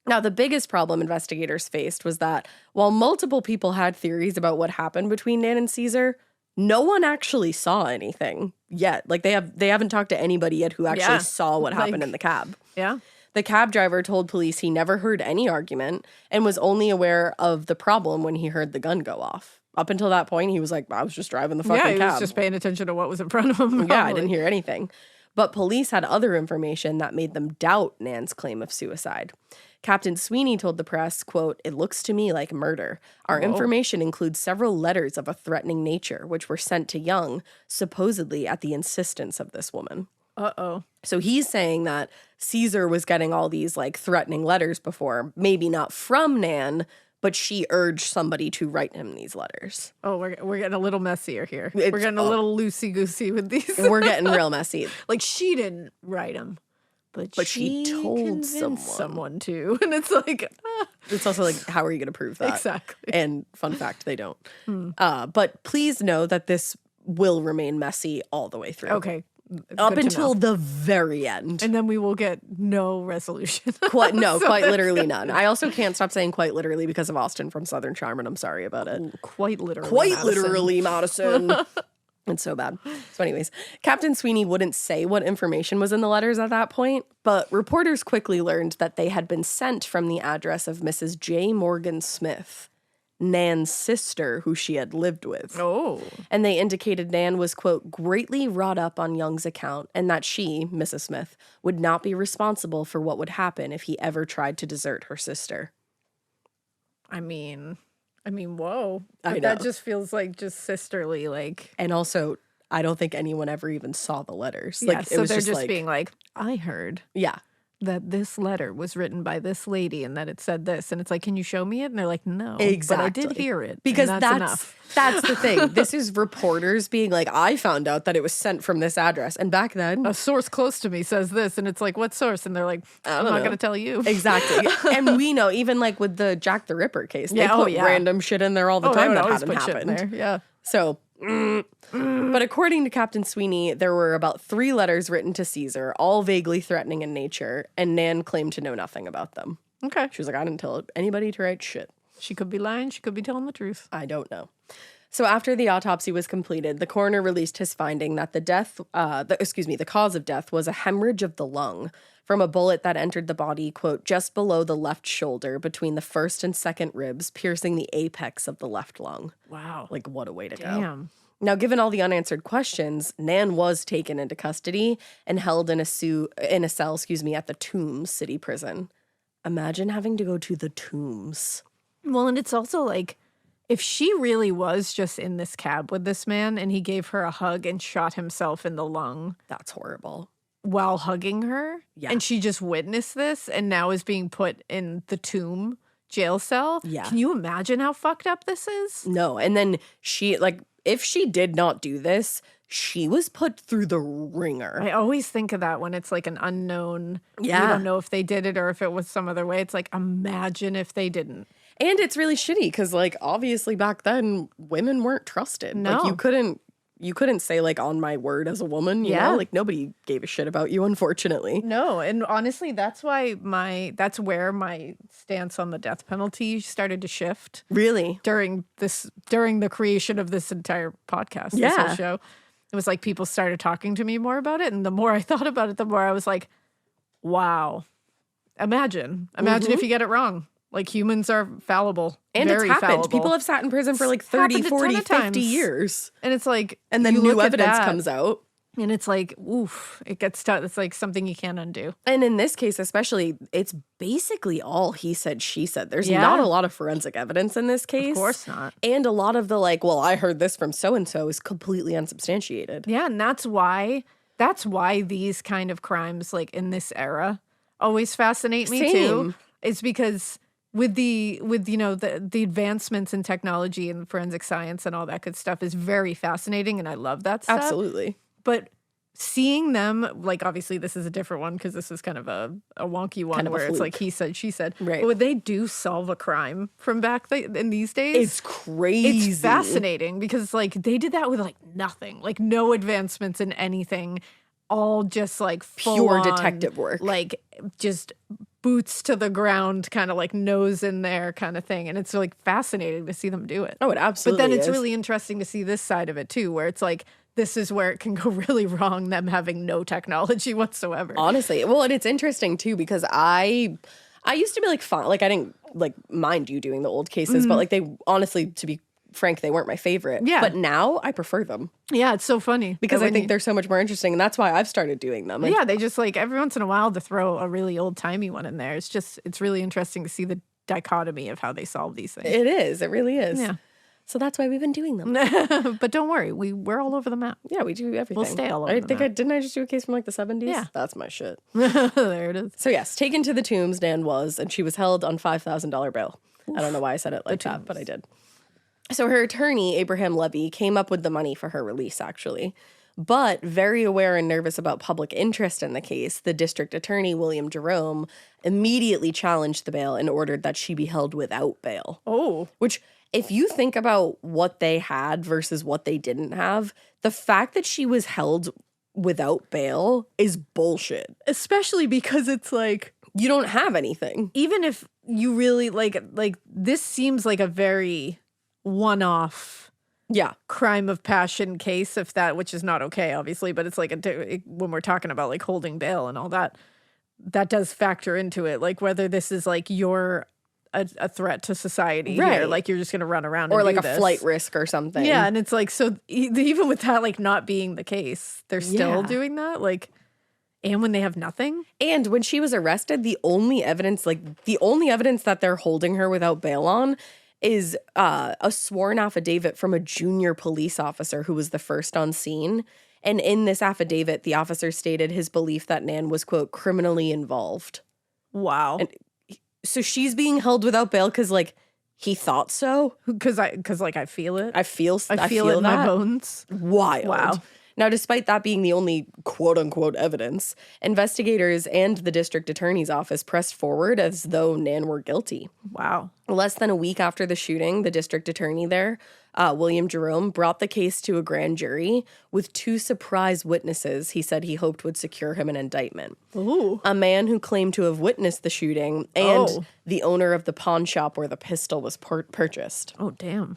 Now, the biggest problem investigators faced was that while multiple people had theories about what happened between Nan and Caesar, no one actually saw anything yet. They haven't talked to anybody yet who actually saw what happened in the cab. Yeah. The cab driver told police he never heard any argument and was only aware of the problem when he heard the gun go off. Up until that point, he was like, I was just driving the fucking cab. Yeah, he was just paying attention to what was in front of him. Yeah, I didn't hear anything. But police had other information that made them doubt Nan's claim of suicide. Captain Sweeney told the press, quote, "It looks to me like murder. Our information includes several letters of a threatening nature, which were sent to Young, supposedly at the insistence of this woman." Uh-oh. So he's saying that Caesar was getting all these threatening letters before, maybe not from Nan, but she urged somebody to write him these letters. Oh, we're getting a little messier here. We're getting a little loosey-goosey with these. We're getting real messy. Like, she didn't write them, but she told someone to. And it's like... It's also like, how are you going to prove that? Exactly. And fun fact, they don't. But please know that this will remain messy all the way through. Okay. Up until the very end. And then we will get no resolution. Quite literally none. I also can't stop saying quite literally because of Austin from Southern Charm, and I'm sorry about it. Quite literally. Literally, Madison. It's so bad. So anyways, Captain Sweeney wouldn't say what information was in the letters at that point, but reporters quickly learned that they had been sent from the address of Mrs. J. Morgan Smith, Nan's sister, who she had lived with. Oh. And they indicated Nan was, quote, greatly wrought up on Young's account, and that she, Mrs. Smith, would not be responsible for what would happen if he ever tried to desert her sister. I mean, whoa. I know. That just feels like just sisterly, like. And also, I don't think anyone ever even saw the letters. Yeah, like, so it was they're just like, being like, I heard. Yeah. That this letter was written by this lady and that it said this. And it's like, can you show me it? And they're like, no. Exactly. But I did hear it. Because that's enough. That's the thing. This is reporters being like, I found out that it was sent from this address. And back then, a source close to me says this. And it's like, what source? And they're like, I'm not going to tell you. Exactly. And we know, even like with the Jack the Ripper case, they put random shit in there all the time that hadn't happened. Yeah. So, but according to Captain Sweeney, there were about 3 letters written to Ceasar, all vaguely threatening in nature, and Nan claimed to know nothing about them. Okay. She was like, I didn't tell anybody to write shit. She could be lying. She could be telling the truth. I don't know. So after the autopsy was completed, the coroner released his finding that the cause of death was a hemorrhage of the lung from a bullet that entered the body, quote, just below the left shoulder between the first and second ribs, piercing the apex of the left lung. Wow. Like, what a way to go. Damn. Now, given all the unanswered questions, Nan was taken into custody and held in a cell, at the Tombs City Prison. Imagine having to go to the Tombs. Well, and it's also like, if she really was just in this cab with this man and he gave her a hug and shot himself in the lung. That's horrible. While hugging her. Yeah. And she just witnessed this and now is being put in the Tomb jail cell. Yeah. Can you imagine how fucked up this is? No. And then if she did not do this, she was put through the ringer. I always think of that when it's like an unknown. Yeah. We don't know if they did it or if it was some other way. It's like, imagine if they didn't. And it's really shitty because, like, obviously back then, women weren't trusted. No. Like, you couldn't say, like, on my word as a woman, you know? Like, nobody gave a shit about you, unfortunately. No, and honestly, that's where my stance on the death penalty started to shift. Really? During the creation of this entire podcast, this whole show. It was like people started talking to me more about it, and the more I thought about it, the more I was like, wow. Imagine if you get it wrong. Like, humans are fallible. And very it's happened. fallible. People have sat in prison for like 30, 40, 50 years. And it's like, and then new evidence comes out. And it's like, oof, it gets tough. It's like something you can't undo. And in this case, especially, it's basically all he said, she said. There's not a lot of forensic evidence in this case. Of course not. And a lot of the like, well, I heard this from so-and-so is completely unsubstantiated. Yeah, and that's why these kind of crimes, like in this era, always fascinate me too. It's because with the advancements in technology and forensic science and all that good stuff is very fascinating, and I love that stuff. Absolutely. But seeing them, like, obviously this is a different one because this is kind of a wonky one where it's like he said, she said. Right. But when they do solve a crime from back in these days, it's crazy. It's fascinating because, like, they did that with, like, nothing. Like, no advancements in anything. All just, like, pure on, detective work. Like, just boots to the ground, kind of like nose in there kind of thing. And it's, like, fascinating to see them do it. Oh, it absolutely But then it's is. really interesting to see this side of it, too, where it's like, this is where it can go really wrong, them having no technology whatsoever. Honestly. Well, and it's interesting, too, because I used to be, like, fine. Like, I didn't, like, mind you doing the old cases, but, like, they, honestly, to be frank, they weren't my favorite. Yeah. But now I prefer them. Yeah, it's so funny. Because I think they're so much more interesting, and that's why I've started doing them. Yeah, they just, like, every once in a while to throw a really old-timey one in there. It's really interesting to see the dichotomy of how they solve these things. It is. It really is. Yeah. So that's why we've been doing them. But don't worry, we're all over the map. Yeah, we do everything. We'll stay all over the map. Didn't I just do a case from like the 70s? Yeah. That's my shit. There it is. So yes, taken to the Tombs, Nan was, and she was held on $5,000 bail. I don't know why I said it like that, but I did. So her attorney, Abraham Levy, came up with the money for her release, actually. But very aware and nervous about public interest in the case, the district attorney, William Jerome, immediately challenged the bail and ordered that she be held without bail. Oh. Which, if you think about what they had versus what they didn't have, the fact that she was held without bail is bullshit. Especially because it's like, you don't have anything. Even if you really like this seems like a very one-off crime of passion case, if that, which is not okay, obviously, but it's like when we're talking about like holding bail and all that, that does factor into it. Like whether this is like you're a threat to society here, like you're just going to run around or and like do a this. Flight risk or something. Yeah, and it's like, so even with that like not being the case, they're still doing that, like, and when they have nothing. And when she was arrested, the only evidence that they're holding her without bail on is a sworn affidavit from a junior police officer who was the first on scene. And in this affidavit, the officer stated his belief that Nan was, quote, criminally involved. Wow. And so she's being held without bail because, like, he thought so. Because I feel it. I feel it in my bones. Wild. Wow. Now, despite that being the only quote-unquote evidence, investigators and the district attorney's office pressed forward as though Nan were guilty. Wow. Less than a week after the shooting, the district attorney there, William Jerome, brought the case to a grand jury with 2 surprise witnesses he said he hoped would secure him an indictment. Ooh. A man who claimed to have witnessed the shooting and the owner of the pawn shop where the pistol was purchased. Oh, damn.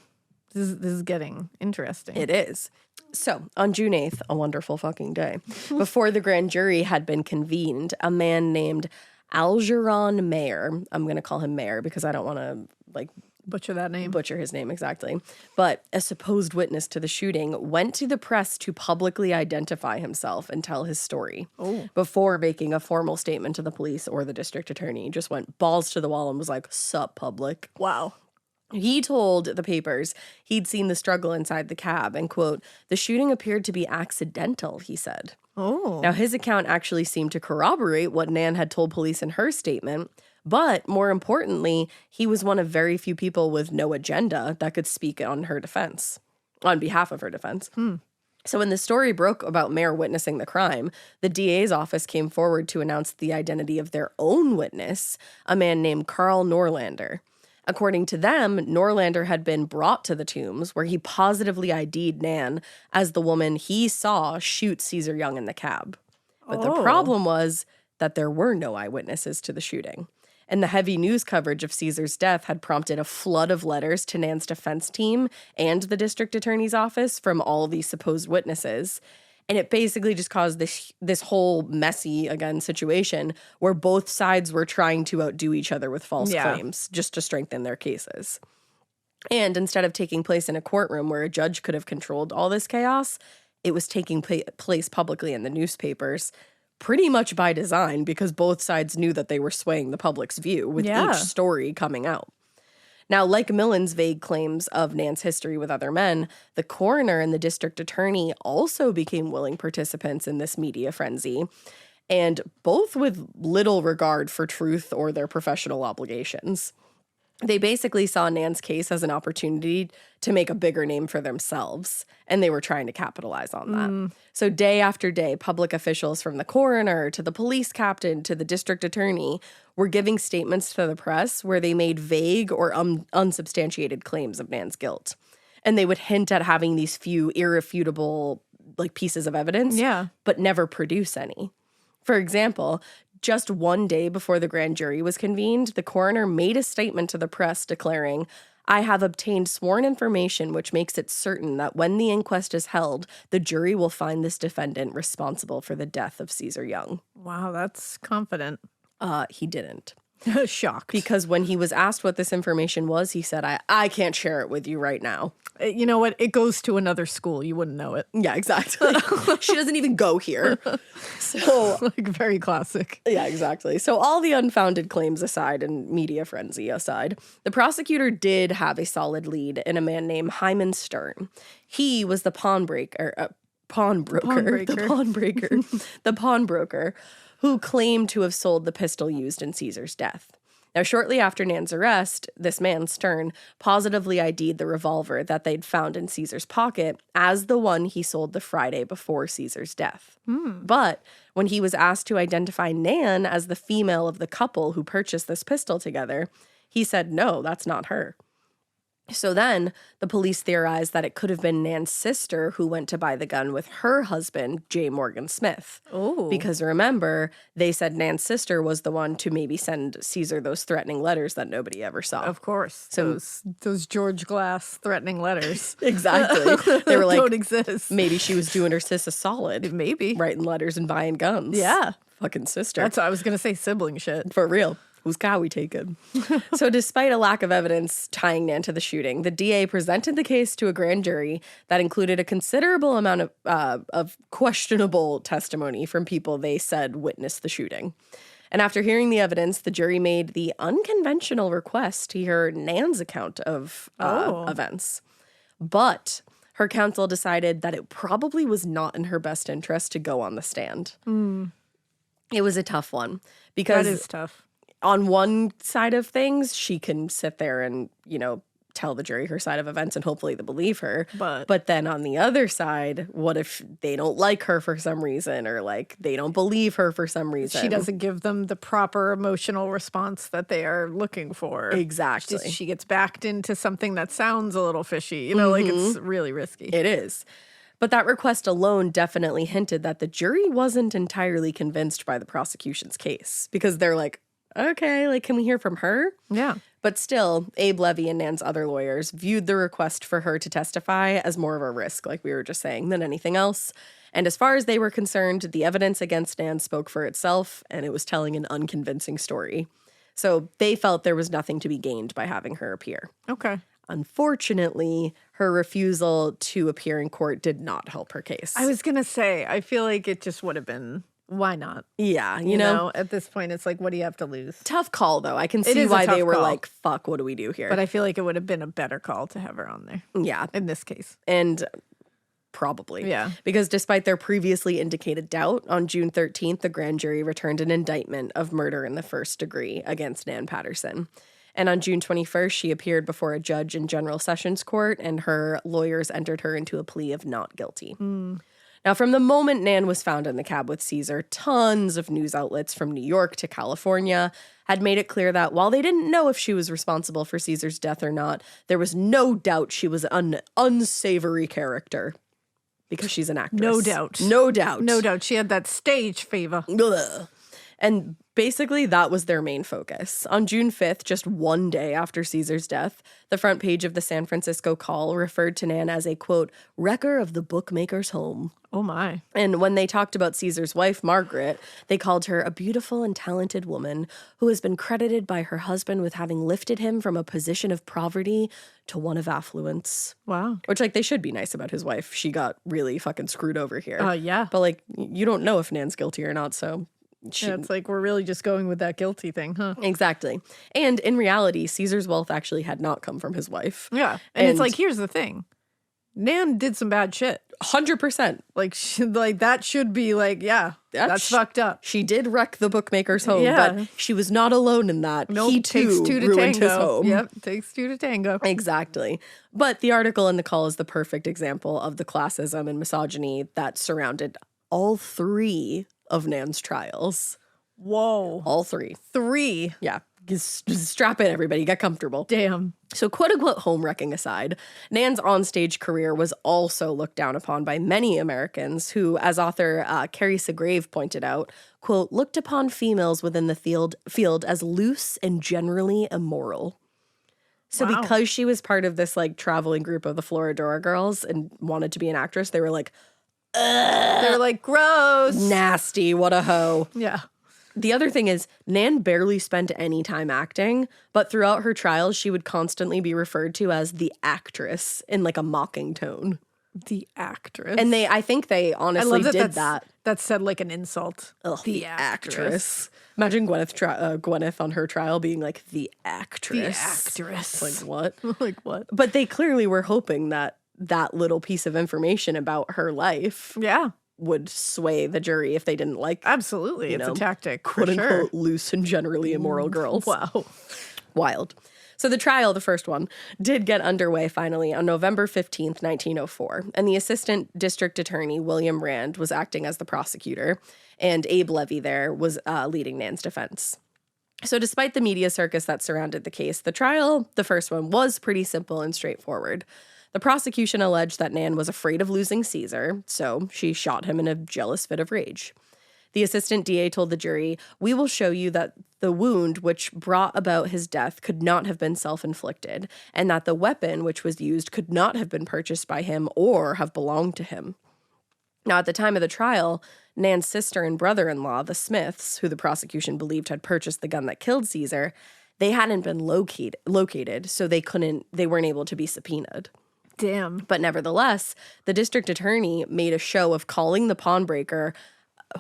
This is getting interesting. It is. So, on June 8th, a wonderful fucking day, before the grand jury had been convened, a man named Algernon Mayer, I'm going to call him Mayer because I don't want to, like, butcher that name. Butcher his name, exactly. But a supposed witness to the shooting went to the press to publicly identify himself and tell his story before making a formal statement to the police or the district attorney. He just went balls to the wall and was like, "Sup, public." Wow. He told the papers he'd seen the struggle inside the cab and, quote, "The shooting appeared to be accidental," he said. Oh. Now, his account actually seemed to corroborate what Nan had told police in her statement, but more importantly, he was one of very few people with no agenda that could speak on behalf of her defense. So when the story broke about Mayer witnessing the crime, the DA's office came forward to announce the identity of their own witness, a man named Carl Norlander. According to them, Norlander had been brought to the Tombs, where he positively ID'd Nan as the woman he saw shoot Ceasar Young in the cab. But the problem was that there were no eyewitnesses to the shooting. And the heavy news coverage of Ceasar's death had prompted a flood of letters to Nan's defense team and the district attorney's office from all these supposed witnesses. And it basically just caused this whole messy, again, situation where both sides were trying to outdo each other with false claims just to strengthen their cases. And instead of taking place in a courtroom where a judge could have controlled all this chaos, it was taking place publicly in the newspapers, pretty much by design, because both sides knew that they were swaying the public's view with each story coming out. Now, like Millen's vague claims of Nan's history with other men, the coroner and the district attorney also became willing participants in this media frenzy, and both with little regard for truth or their professional obligations. They basically saw Nan's case as an opportunity to make a bigger name for themselves, and they were trying to capitalize on that. So day after day, public officials from the coroner to the police captain to the district attorney were giving statements to the press where they made vague or unsubstantiated claims of Nan's guilt. And they would hint at having these few irrefutable pieces of evidence, but never produce any. For example, just one day before the grand jury was convened, the coroner made a statement to the press declaring, "I have obtained sworn information which makes it certain that when the inquest is held, the jury will find this defendant responsible for the death of Ceasar Young." Wow, that's confident. He didn't. Shocked. Because when he was asked what this information was, he said, I can't share it with you right now. You know what? It goes to another school. You wouldn't know it. Yeah, exactly. She doesn't even go here. So, very classic. Yeah, exactly. So all the unfounded claims aside and media frenzy aside, the prosecutor did have a solid lead in a man named Hyman Stern. He was the pawnbroker who claimed to have sold the pistol used in Ceasar's death. Now, shortly after Nan's arrest, this man, Stern, positively ID'd the revolver that they'd found in Ceasar's pocket as the one he sold the Friday before Ceasar's death. But when he was asked to identify Nan as the female of the couple who purchased this pistol together, he said, no, that's not her. So then the police theorized that it could have been Nan's sister who went to buy the gun with her husband, J. Morgan Smith. Oh. Because remember, they said Nan's sister was the one to maybe send Ceasar those threatening letters that nobody ever saw. Of course. So those George Glass threatening letters. Exactly. They were like, don't exist. Maybe she was doing her sis a solid. Maybe. Writing letters and buying guns. Yeah. Fucking sister. That's what I was going to say, sibling shit. For real. Whose cow we taken? So despite a lack of evidence tying Nan to the shooting, the DA presented the case to a grand jury that included a considerable amount of questionable testimony from people they said witnessed the shooting. And after hearing the evidence, the jury made the unconventional request to hear Nan's account of events. But her counsel decided that it probably was not in her best interest to go on the stand. It was a tough one because that is tough. On one side of things, she can sit there and, tell the jury her side of events and hopefully they believe her. But then on the other side, what if they don't like her for some reason or like they don't believe her for some reason? She doesn't give them the proper emotional response that they are looking for. Exactly. She gets backed into something that sounds a little fishy. Like it's really risky. It is. But that request alone definitely hinted that the jury wasn't entirely convinced by the prosecution's case because they're like, okay, like, can we hear from her? Yeah. But still, Abe Levy and Nan's other lawyers viewed the request for her to testify as more of a risk, like we were just saying, than anything else. And as far as they were concerned, the evidence against Nan spoke for itself, and it was telling an unconvincing story. So they felt there was nothing to be gained by having her appear. Okay. Unfortunately, her refusal to appear in court did not help her case. I was going to say, I feel like it just would have been... Why not? Yeah, you know, at this point, it's like, what do you have to lose? Tough call, though. I can see why they were like, fuck, what do we do here? But I feel like it would have been a better call to have her on there. Yeah. In this case. And probably. Yeah. Because despite their previously indicated doubt, on June 13th, the grand jury returned an indictment of murder in the first degree against Nan Patterson. And on June 21st, she appeared before a judge in General Sessions Court, and her lawyers entered her into a plea of not guilty. Now, from the moment Nan was found in the cab with Ceasar, tons of news outlets from New York to California had made it clear that while they didn't know if she was responsible for Ceasar's death or not, there was no doubt she was an unsavory character because she's an actress. No doubt. No doubt. No doubt. She had that stage fever. Ugh. And basically, that was their main focus. On June 5th, just one day after Ceasar's death, the front page of the San Francisco Call referred to Nan as a, quote, wrecker of the bookmaker's home. Oh, my. And when they talked about Ceasar's wife, Margaret, they called her a beautiful and talented woman who has been credited by her husband with having lifted him from a position of poverty to one of affluence. Wow. Which, like, they should be nice about his wife. She got really fucking screwed over here. Yeah. But, like, you don't know if Nan's guilty or not, so... Yeah, it's like we're really just going with that guilty thing, huh? Exactly. And in reality, Ceasar's wealth actually had not come from his wife. Yeah. And it's like, here's the thing. Nan did some bad shit. 100%. Like that should be like, yeah, that's fucked up. She did wreck the bookmaker's home, Yeah. but she was not alone in that. Nope, He too takes two to ruined tango. his home. Yep, takes two to tango. Exactly. But the article in the Call is the perfect example of the classism and misogyny that surrounded all three of Nan's trials. Whoa. All three. 3. Yeah. Just strap in, everybody. Get comfortable. Damn. So quote-unquote home wrecking aside, Nan's onstage career was also looked down upon by many Americans who, as author Carrie Segrave pointed out, quote, looked upon females within the field as loose and generally immoral. So Wow. because she was part of this like traveling group of the Floridora girls and wanted to be an actress, they were like, They're like, gross. nasty, what a hoe. Yeah. The other thing is, Nan barely spent any time acting, but throughout her trials, she would constantly be referred to as the actress in like a mocking tone. The actress. And I think they honestly did that. That said like an insult. Ugh, the actress. Imagine Gwyneth on her trial being like, the actress. The actress. Like, what? Like what? But they clearly were hoping that little piece of information about her life Yeah. would sway the jury if they didn't like, Absolutely. It's a tactic, quote for sure. unquote, loose and generally immoral girls. Wow. Wild. So the trial, the first one, did get underway finally on November 15th, 1904. And the assistant district attorney, William Rand, was acting as the prosecutor. And Abe Levy there was leading Nan's defense. So despite the media circus that surrounded the case, the trial, the first one, was pretty simple and straightforward. The prosecution alleged that Nan was afraid of losing Ceasar, so she shot him in a jealous fit of rage. The assistant DA told the jury, "We will show you that the wound which brought about his death could not have been self-inflicted, and that the weapon which was used could not have been purchased by him or have belonged to him." Now, at the time of the trial, Nan's sister and brother-in-law, the Smiths, who the prosecution believed had purchased the gun that killed Ceasar, they hadn't been located, so they weren't able to be subpoenaed. Damn. But nevertheless, the district attorney made a show of calling the pawnbroker.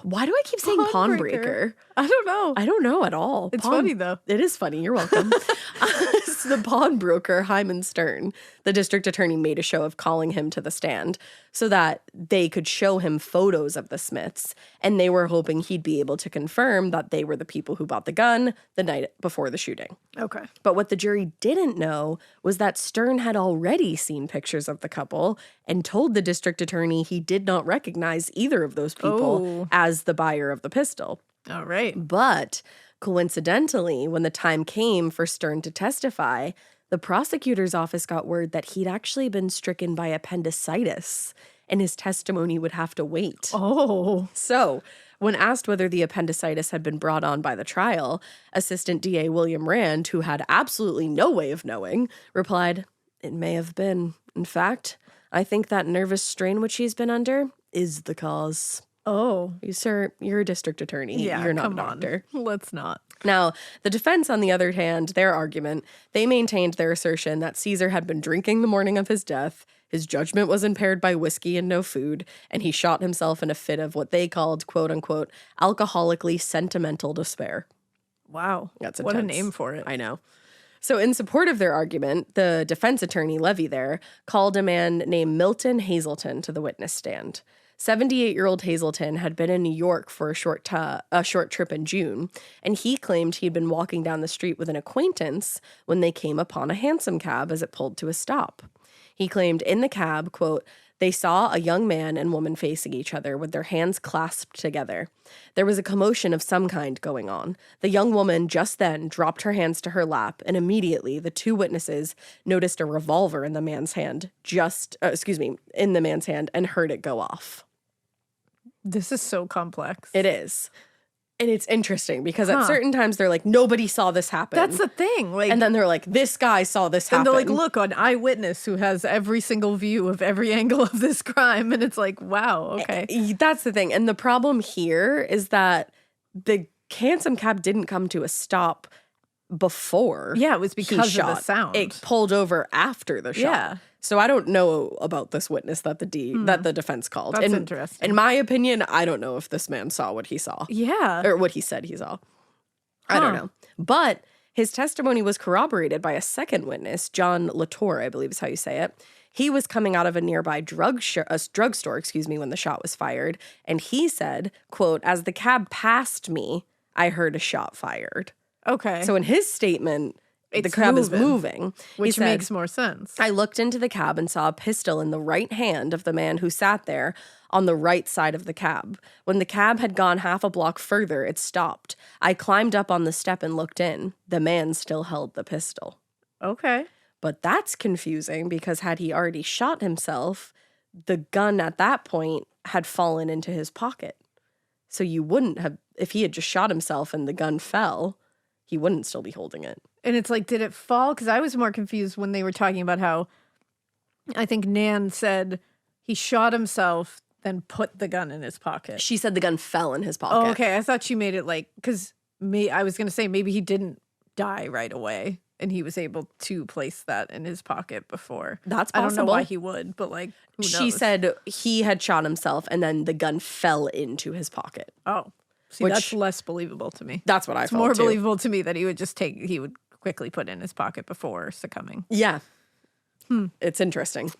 Why do I keep saying pawnbroker? I don't know. I don't know at all. It's funny, though. It is funny. You're welcome. It's the pawnbroker, Hyman Stern. The district attorney made a show of calling him to the stand so that they could show him photos of the Smiths, and they were hoping he'd be able to confirm that they were the people who bought the gun the night before the shooting. Okay. But what the jury didn't know was that Stern had already seen pictures of the couple and told the district attorney he did not recognize either of those people as the buyer of the pistol. All right. But coincidentally, when the time came for Stern to testify, the prosecutor's office got word that he'd actually been stricken by appendicitis and his testimony would have to wait. Oh. So, when asked whether the appendicitis had been brought on by the trial, Assistant DA William Rand, who had absolutely no way of knowing, replied, "It may have been. In fact, I think that nervous strain which he's been under is the cause." Oh. Sir, you're a district attorney. Yeah, you're not come a doctor. on. Let's not. Now, the defense, on the other hand, their argument, they maintained their assertion that Ceasar had been drinking the morning of his death, his judgment was impaired by whiskey and no food, and he shot himself in a fit of what they called, quote-unquote, alcoholically sentimental despair. Wow. That's what a intense. name for it. I know. So in support of their argument, the defense attorney, Levy there, called a man named Milton Hazelton to the witness stand. 78-year-old Hazelton had been in New York for a short trip in June, and he claimed he'd been walking down the street with an acquaintance when they came upon a Hansom cab as it pulled to a stop. He claimed in the cab, quote, they saw a young man and woman facing each other with their hands clasped together. There was a commotion of some kind going on. The young woman just then dropped her hands to her lap, and immediately the two witnesses noticed a revolver in the man's hand, in the man's hand, and heard it go off. This is so complex. It is. And it's interesting because at certain times they're like, nobody saw this happen. That's the thing. Like, and then they're like, this guy saw this happen. And they're like, look, an eyewitness who has every single view of every angle of this crime. And it's like, wow, okay. That's the thing. And the problem here is that the Hansom cab didn't come to a stop before. Yeah, it was because of the sound. It pulled over after the shot. Yeah. So I don't know about this witness that the defense called. That's interesting. In my opinion, I don't know if this man saw what he saw. Yeah. Or what he said he saw. I don't know. But his testimony was corroborated by a second witness, John Latour, I believe is how you say it. He was coming out of a nearby drugstore, when the shot was fired. And he said, quote, as the cab passed me, I heard a shot fired. Okay. So in his statement, the cab is moving. Which makes more sense. I looked into the cab and saw a pistol in the right hand of the man who sat there on the right side of the cab. When the cab had gone half a block further, it stopped. I climbed up on the step and looked in. The man still held the pistol. Okay. But that's confusing because had he already shot himself, the gun at that point had fallen into his pocket. So you wouldn't have, if he had just shot himself and the gun fell, he wouldn't still be holding it. And it's like, did it fall? Because I was more confused when they were talking about how I think Nan said he shot himself, then put the gun in his pocket. She said the gun fell in his pocket. Oh, okay. I thought she made it like, because I was going to say maybe he didn't die right away and he was able to place that in his pocket before. That's possible. I don't know why he would, but like, who knows? She said he had shot himself and then the gun fell into his pocket. Oh. See, that's less believable to me. That's what I felt, more too. Believable to me that he would quickly put in his pocket before succumbing. Yeah. It's interesting.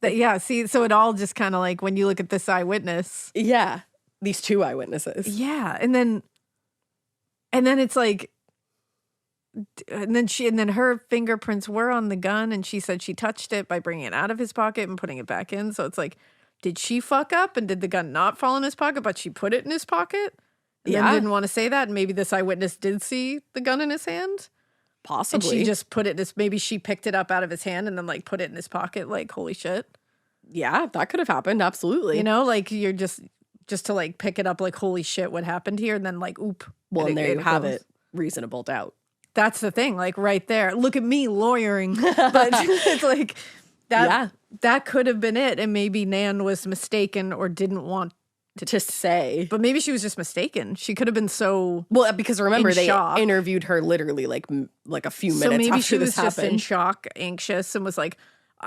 Yeah, see, so it all just kind of like when you look at this eyewitness. Yeah, these two eyewitnesses. Yeah, and then it's like, and then her fingerprints were on the gun, and she said she touched it by bringing it out of his pocket and putting it back in. So it's like, did she fuck up and did the gun not fall in his pocket, but she put it in his pocket? And then didn't want to say that, and maybe this eyewitness did see the gun in his hand? Possibly. And she just put it in his, maybe she picked it up out of his hand and then like put it in his pocket, like, holy shit. Yeah, that could have happened, absolutely. You know, like you're just to like pick it up like, holy shit, what happened here? And then like, oop. Well, and there you have it, reasonable doubt. That's the thing, like right there. Look at me lawyering. But it's like, that could have been it. And maybe Nan was mistaken or didn't want to say. But maybe she was just mistaken. She could have been so well, because remember they shock. Interviewed her literally like a few minutes after this happened. So maybe she was just in shock, anxious, and was like,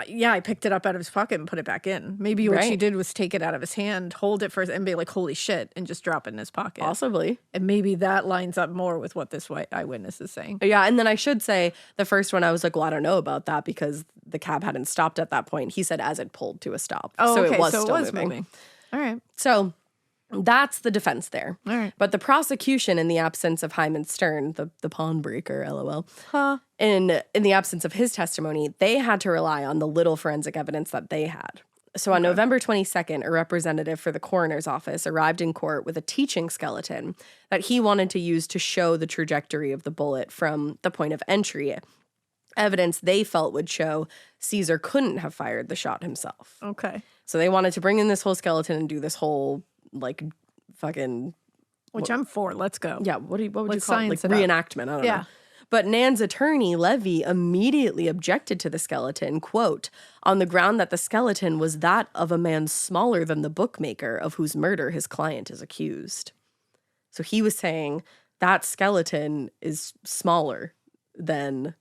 yeah, I picked it up out of his pocket and put it back in. Maybe what she did was take it out of his hand, hold it first, and be like, holy shit, and just drop it in his pocket. Possibly. And maybe that lines up more with what this white eyewitness is saying. Yeah, and then I should say, the first one I was like, well, I don't know about that because the cab hadn't stopped at that point. He said as it pulled to a stop. Oh, so okay. it was still moving. All right. So that's the defense there. All right. But the prosecution, in the absence of Hyman Stern, the pawn breaker, LOL, in the absence of his testimony, they had to rely on the little forensic evidence that they had. So on November 22nd, a representative for the coroner's office arrived in court with a teaching skeleton that he wanted to use to show the trajectory of the bullet from the point of entry. Evidence they felt would show Ceasar couldn't have fired the shot himself. Okay. So they wanted to bring in this whole skeleton and do this whole like fucking, which I'm for. Let's go. Yeah, what would you call it? Like reenactment. I don't know. But Nan's attorney, Levy, immediately objected to the skeleton, quote, on the ground that the skeleton was that of a man smaller than the bookmaker of whose murder his client is accused. So he was saying that skeleton is smaller than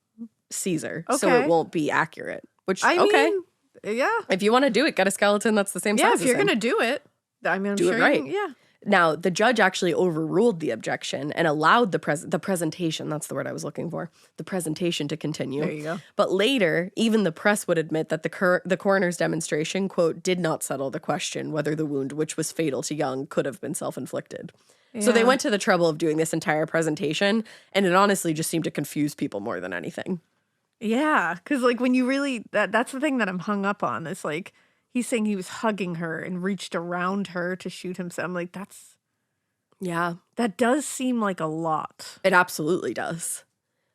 Ceasar, so it won't be accurate. Which, I mean, yeah. If you want to do it, get a skeleton that's the same size as him. Yeah, if you're going to do it. I mean, I'm do sure it right. Yeah. Now, the judge actually overruled the objection and allowed the presentation, that's the word I was looking for, the presentation to continue. There you go. But later, even the press would admit that the coroner's demonstration, quote, did not settle the question whether the wound, which was fatal to Young, could have been self-inflicted. Yeah. So they went to the trouble of doing this entire presentation, and it honestly just seemed to confuse people more than anything. Yeah, because like when you really, that's the thing that I'm hung up on. It's like, he's saying he was hugging her and reached around her to shoot himself. I'm like, that does seem like a lot. It absolutely does.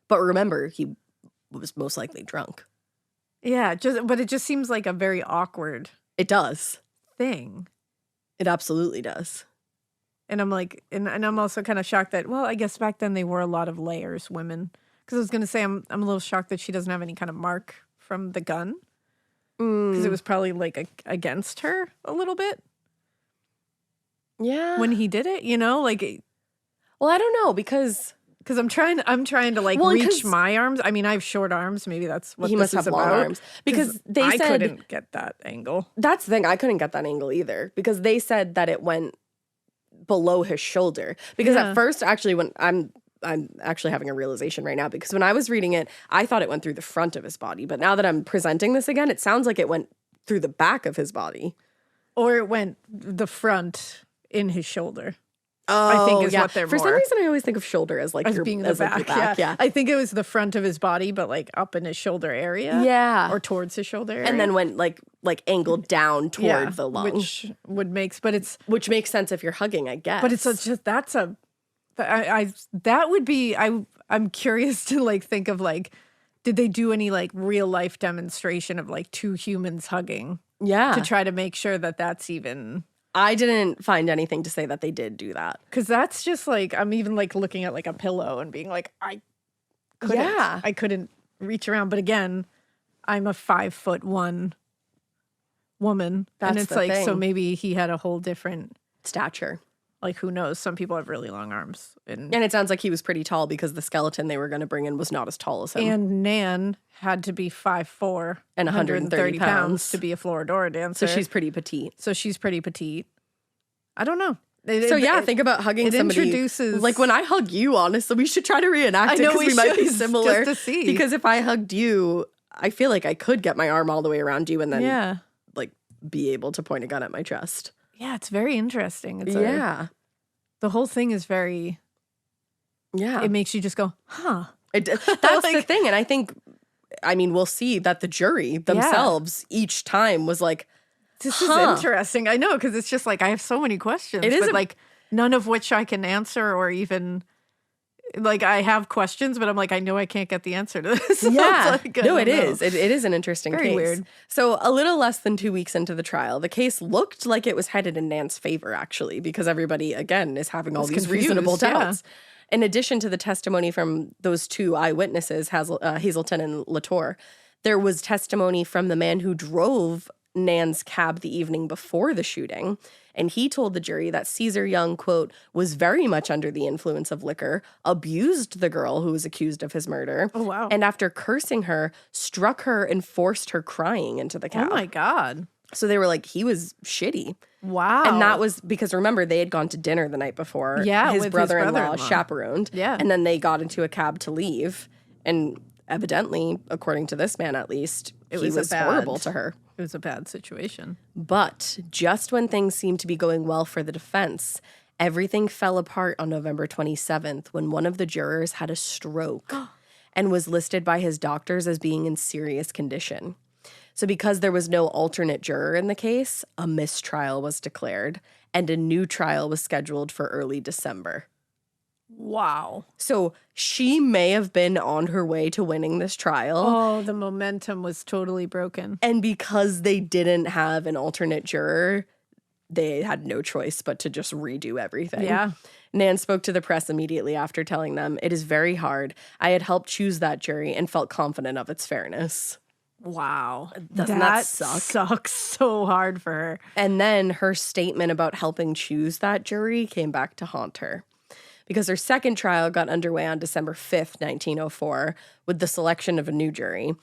But remember, he was most likely drunk. Yeah, but it just seems like a very awkward. It does. Thing. It absolutely does. And I'm like, and I'm also kind of shocked that, well, I guess back then they wore a lot of layers, women. Because I was going to say, I'm a little shocked that she doesn't have any kind of mark from the gun. Because it was probably like against her a little bit. Yeah. When he did it, you know, like. Well, I don't know because I'm trying to like reach my arms. I mean, I have short arms. Maybe that's what he must have long arms. Because they said I couldn't get that angle. That's the thing. I couldn't get that angle either because they said that it went below his shoulder. Because at first, actually, when I'm actually having a realization right now because when I was reading it, I thought it went through the front of his body. But now that I'm presenting this again, it sounds like it went through the back of his body. Or it went the front in his shoulder. Oh, I think is what they're For some reason, I always think of shoulder as like as being the back. Yeah. I think it was the front of his body, but like up in his shoulder area. Yeah. Or towards his shoulder area. And then went like angled down toward the lung. Which which makes sense if you're hugging, I guess. But it's just, I'm curious to like think of like, did they do any like real life demonstration of like two humans hugging? Yeah. To try to make sure that that's even. I didn't find anything to say that they did do that. Because that's just like, I'm even like looking at like a pillow and being like, I couldn't reach around. But again, I'm a 5'1" woman. That's and it's the like, thing. so maybe he had a whole different stature. Like, who knows? Some people have really long arms. And it sounds like he was pretty tall because the skeleton they were going to bring in was not as tall as him. And Nan had to be 5'4" and 130 pounds to be a Floridora dancer. So she's pretty petite. I don't know. Think about hugging somebody. Introduces, like when I hug you, honestly, we should try to reenact it because we might be similar. Just to see. Because if I hugged you, I feel like I could get my arm all the way around you and then be able to point a gun at my chest. Yeah, it's very interesting. It's the whole thing is very... Yeah. It makes you just go, huh. That's the thing. And I think, we'll see that the jury themselves each time was like, this is interesting. I know, because it's just like, I have so many questions. It is but like, none of which I can answer or even... Like, I have questions, but I'm like, I know I can't get the answer to this. Yeah. Like, no, it is. It is an interesting Very case. Weird. So a little less than 2 weeks into the trial, the case looked like it was headed in Nan's favor, actually, because everybody, again, is having all these reasonable doubts. Yeah. In addition to the testimony from those 2 eyewitnesses, Hazelton and Latour, there was testimony from the man who drove Nan's cab the evening before the shooting. And he told the jury that Ceasar Young, quote, was very much under the influence of liquor, abused the girl who was accused of his murder. Oh, wow. And after cursing her, struck her and forced her crying into the cab. Oh, my God. So they were like, he was shitty. Wow. And that was because, remember, they had gone to dinner the night before. Yeah, his with brother-in-law his brother-in-law chaperoned. Yeah. And then they got into a cab to leave. And evidently, according to this man at least, he was horrible to her. It was a bad situation. But just when things seemed to be going well for the defense, everything fell apart on November 27th when one of the jurors had a stroke and was listed by his doctors as being in serious condition. So because there was no alternate juror in the case, a mistrial was declared and a new trial was scheduled for early December. Wow. So she may have been on her way to winning this trial. Oh, the momentum was totally broken. And because they didn't have an alternate juror, they had no choice but to just redo everything. Yeah. Nan spoke to the press immediately after telling them, "It is very hard. I had helped choose that jury and felt confident of its fairness." Wow. Doesn't that suck? Sucks so hard for her. And then her statement about helping choose that jury came back to haunt her. Because her second trial got underway on December 5th, 1904, with the selection of a new jury.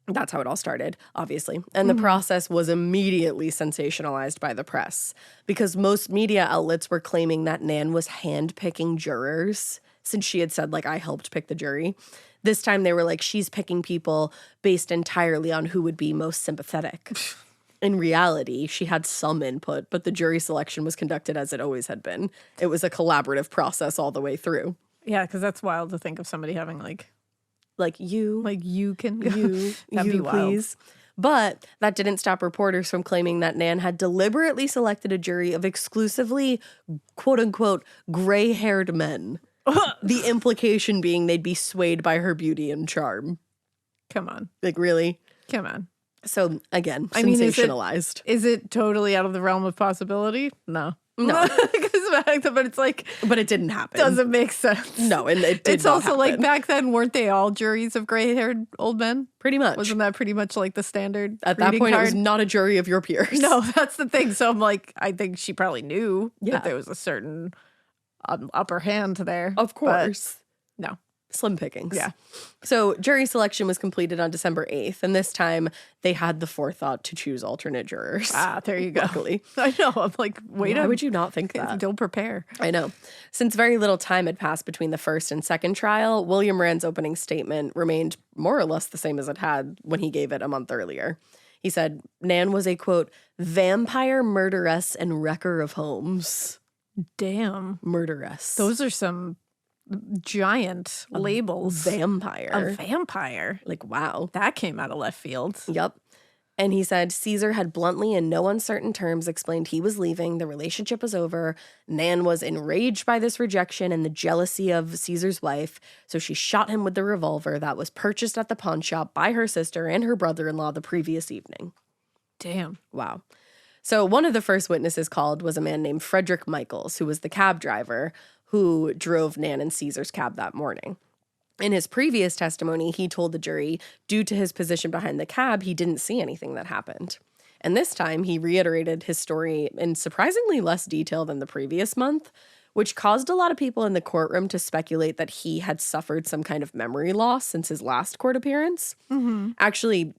That's how it all started, obviously. And the process was immediately sensationalized by the press because most media outlets were claiming that Nan was handpicking jurors since she had said, like, I helped pick the jury. This time they were like, she's picking people based entirely on who would be most sympathetic. In reality, she had some input, but the jury selection was conducted as it always had been. It was a collaborative process all the way through. Yeah, because that's wild to think of somebody having you can go. That'd be wild. Please. But that didn't stop reporters from claiming that Nan had deliberately selected a jury of exclusively, quote unquote, gray-haired men. The implication being they'd be swayed by her beauty and charm. Come on. Like, really? Come on. So, again, sensationalized. Is it totally out of the realm of possibility? No. But it's like... But it didn't happen. Doesn't make sense. No, and it did It's not also happen. like back then, weren't they all juries of gray-haired old men? Pretty much. Wasn't that pretty much like the standard At that point, card? it was not a jury of your peers. No, that's the thing. So I'm like, I think she probably knew that there was a certain upper hand there. Of course. No. Slim pickings. Yeah. So jury selection was completed on December 8th, and this time they had the forethought to choose alternate jurors. Ah, there you go. Luckily. I know. I'm like, why would you not think that? Don't prepare. I know. Since very little time had passed between the first and second trial, William Rand's opening statement remained more or less the same as it had when he gave it a month earlier. He said, Nan was a, quote, vampire, murderess, and wrecker of homes. Damn. Murderess. Those are some giant labels. Vampire. A vampire. Like, wow. That came out of left field. Yep. And he said Ceasar had bluntly, in no uncertain terms, explained he was leaving, the relationship was over. Nan was enraged by this rejection and the jealousy of Ceasar's wife, so she shot him with the revolver that was purchased at the pawn shop by her sister and her brother-in-law the previous evening. Damn. Wow. So one of the first witnesses called was a man named Frederick Michaels, who was the cab driver who drove Nan and Ceasar's cab that morning. In his previous testimony, he told the jury, due to his position behind the cab, he didn't see anything that happened. And this time, he reiterated his story in surprisingly less detail than the previous month, which caused a lot of people in the courtroom to speculate that he had suffered some kind of memory loss since his last court appearance. Mm-hmm. Actually,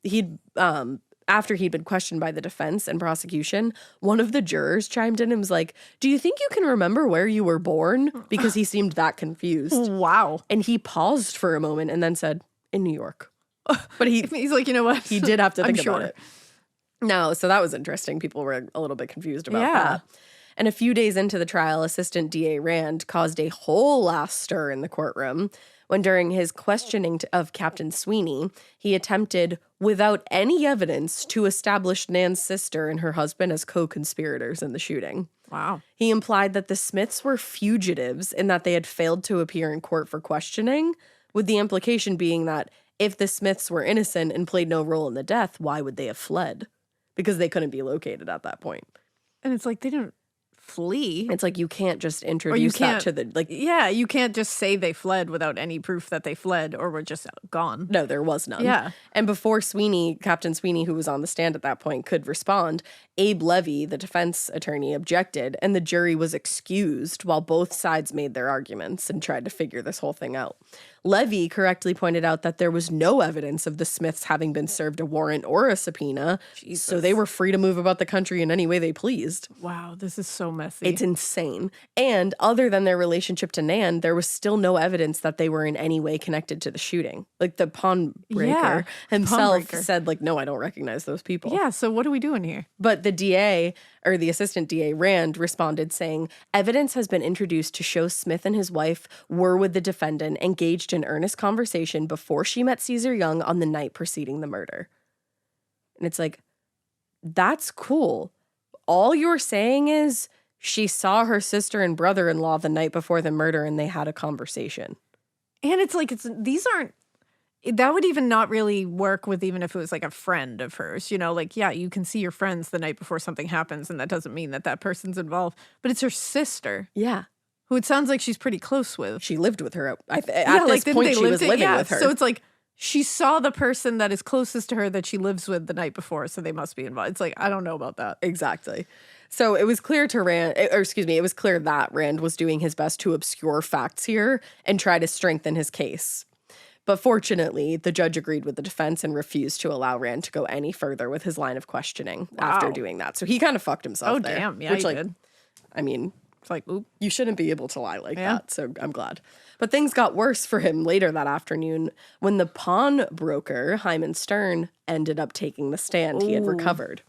after he'd been questioned by the defense and prosecution, one of the jurors chimed in and was like, do you think you can remember where you were born? Because he seemed that confused. Wow. And he paused for a moment and then said, in New York. But he's like, you know what? He did have to think about it. No, so that was interesting. People were a little bit confused about Yeah. that. And a few days into the trial, Assistant DA Rand caused a whole ass stir in the courtroom when during his questioning of Captain Sweeney, he attempted, without any evidence, to establish Nan's sister and her husband as co-conspirators in the shooting. Wow. He implied that the Smiths were fugitives and that they had failed to appear in court for questioning, with the implication being that if the Smiths were innocent and played no role in the death, why would they have fled? Because they couldn't be located at that point. And it's like they didn't flee. It's like you can't just introduce that to the, like, yeah, you can't just say they fled without any proof that they fled or were just gone. no, there was none. Yeah. And before Sweeney, Captain Sweeney, who was on the stand at that point, could respond, Abe Levy, the defense attorney, objected, and the jury was excused while both sides made their arguments and tried to figure this whole thing out. Levy correctly pointed out that there was no evidence of the Smiths having been served a warrant or a subpoena, so they were free to move about the country in any way they pleased. Wow, this is so messy. It's insane. And other than their relationship to Nan, there was still no evidence that they were in any way connected to the shooting. Like the pawn breaker himself said, like, no, I don't recognize those people. Yeah, so what are we doing here? But the DA, or the Assistant DA Rand, responded saying, evidence has been introduced to show Smith and his wife were with the defendant engaged in earnest conversation before she met Ceasar Young on the night preceding the murder. And it's like, that's cool. All you're saying is she saw her sister and brother-in-law the night before the murder and they had a conversation. And it's like, these aren't, that would even not really work with even if it was like a friend of hers, you know, like, yeah, you can see your friends the night before something happens and that doesn't mean that that person's involved, but it's her sister. Yeah. Who it sounds like she's pretty close with. She lived with her. At this point, she was living with her. So it's like, she saw the person that is closest to her that she lives with the night before, so they must be involved. It's like, I don't know about that. Exactly. So it was clear to Rand, it was clear that Rand was doing his best to obscure facts here and try to strengthen his case. But fortunately, the judge agreed with the defense and refused to allow Rand to go any further with his line of questioning after doing that. So he kind of fucked himself there. Oh, damn. Yeah, which, he did. I mean, it's like, oop. You shouldn't be able to lie like that, so I'm glad. But things got worse for him later that afternoon when the pawnbroker, Hyman Stern, ended up taking the stand he had recovered.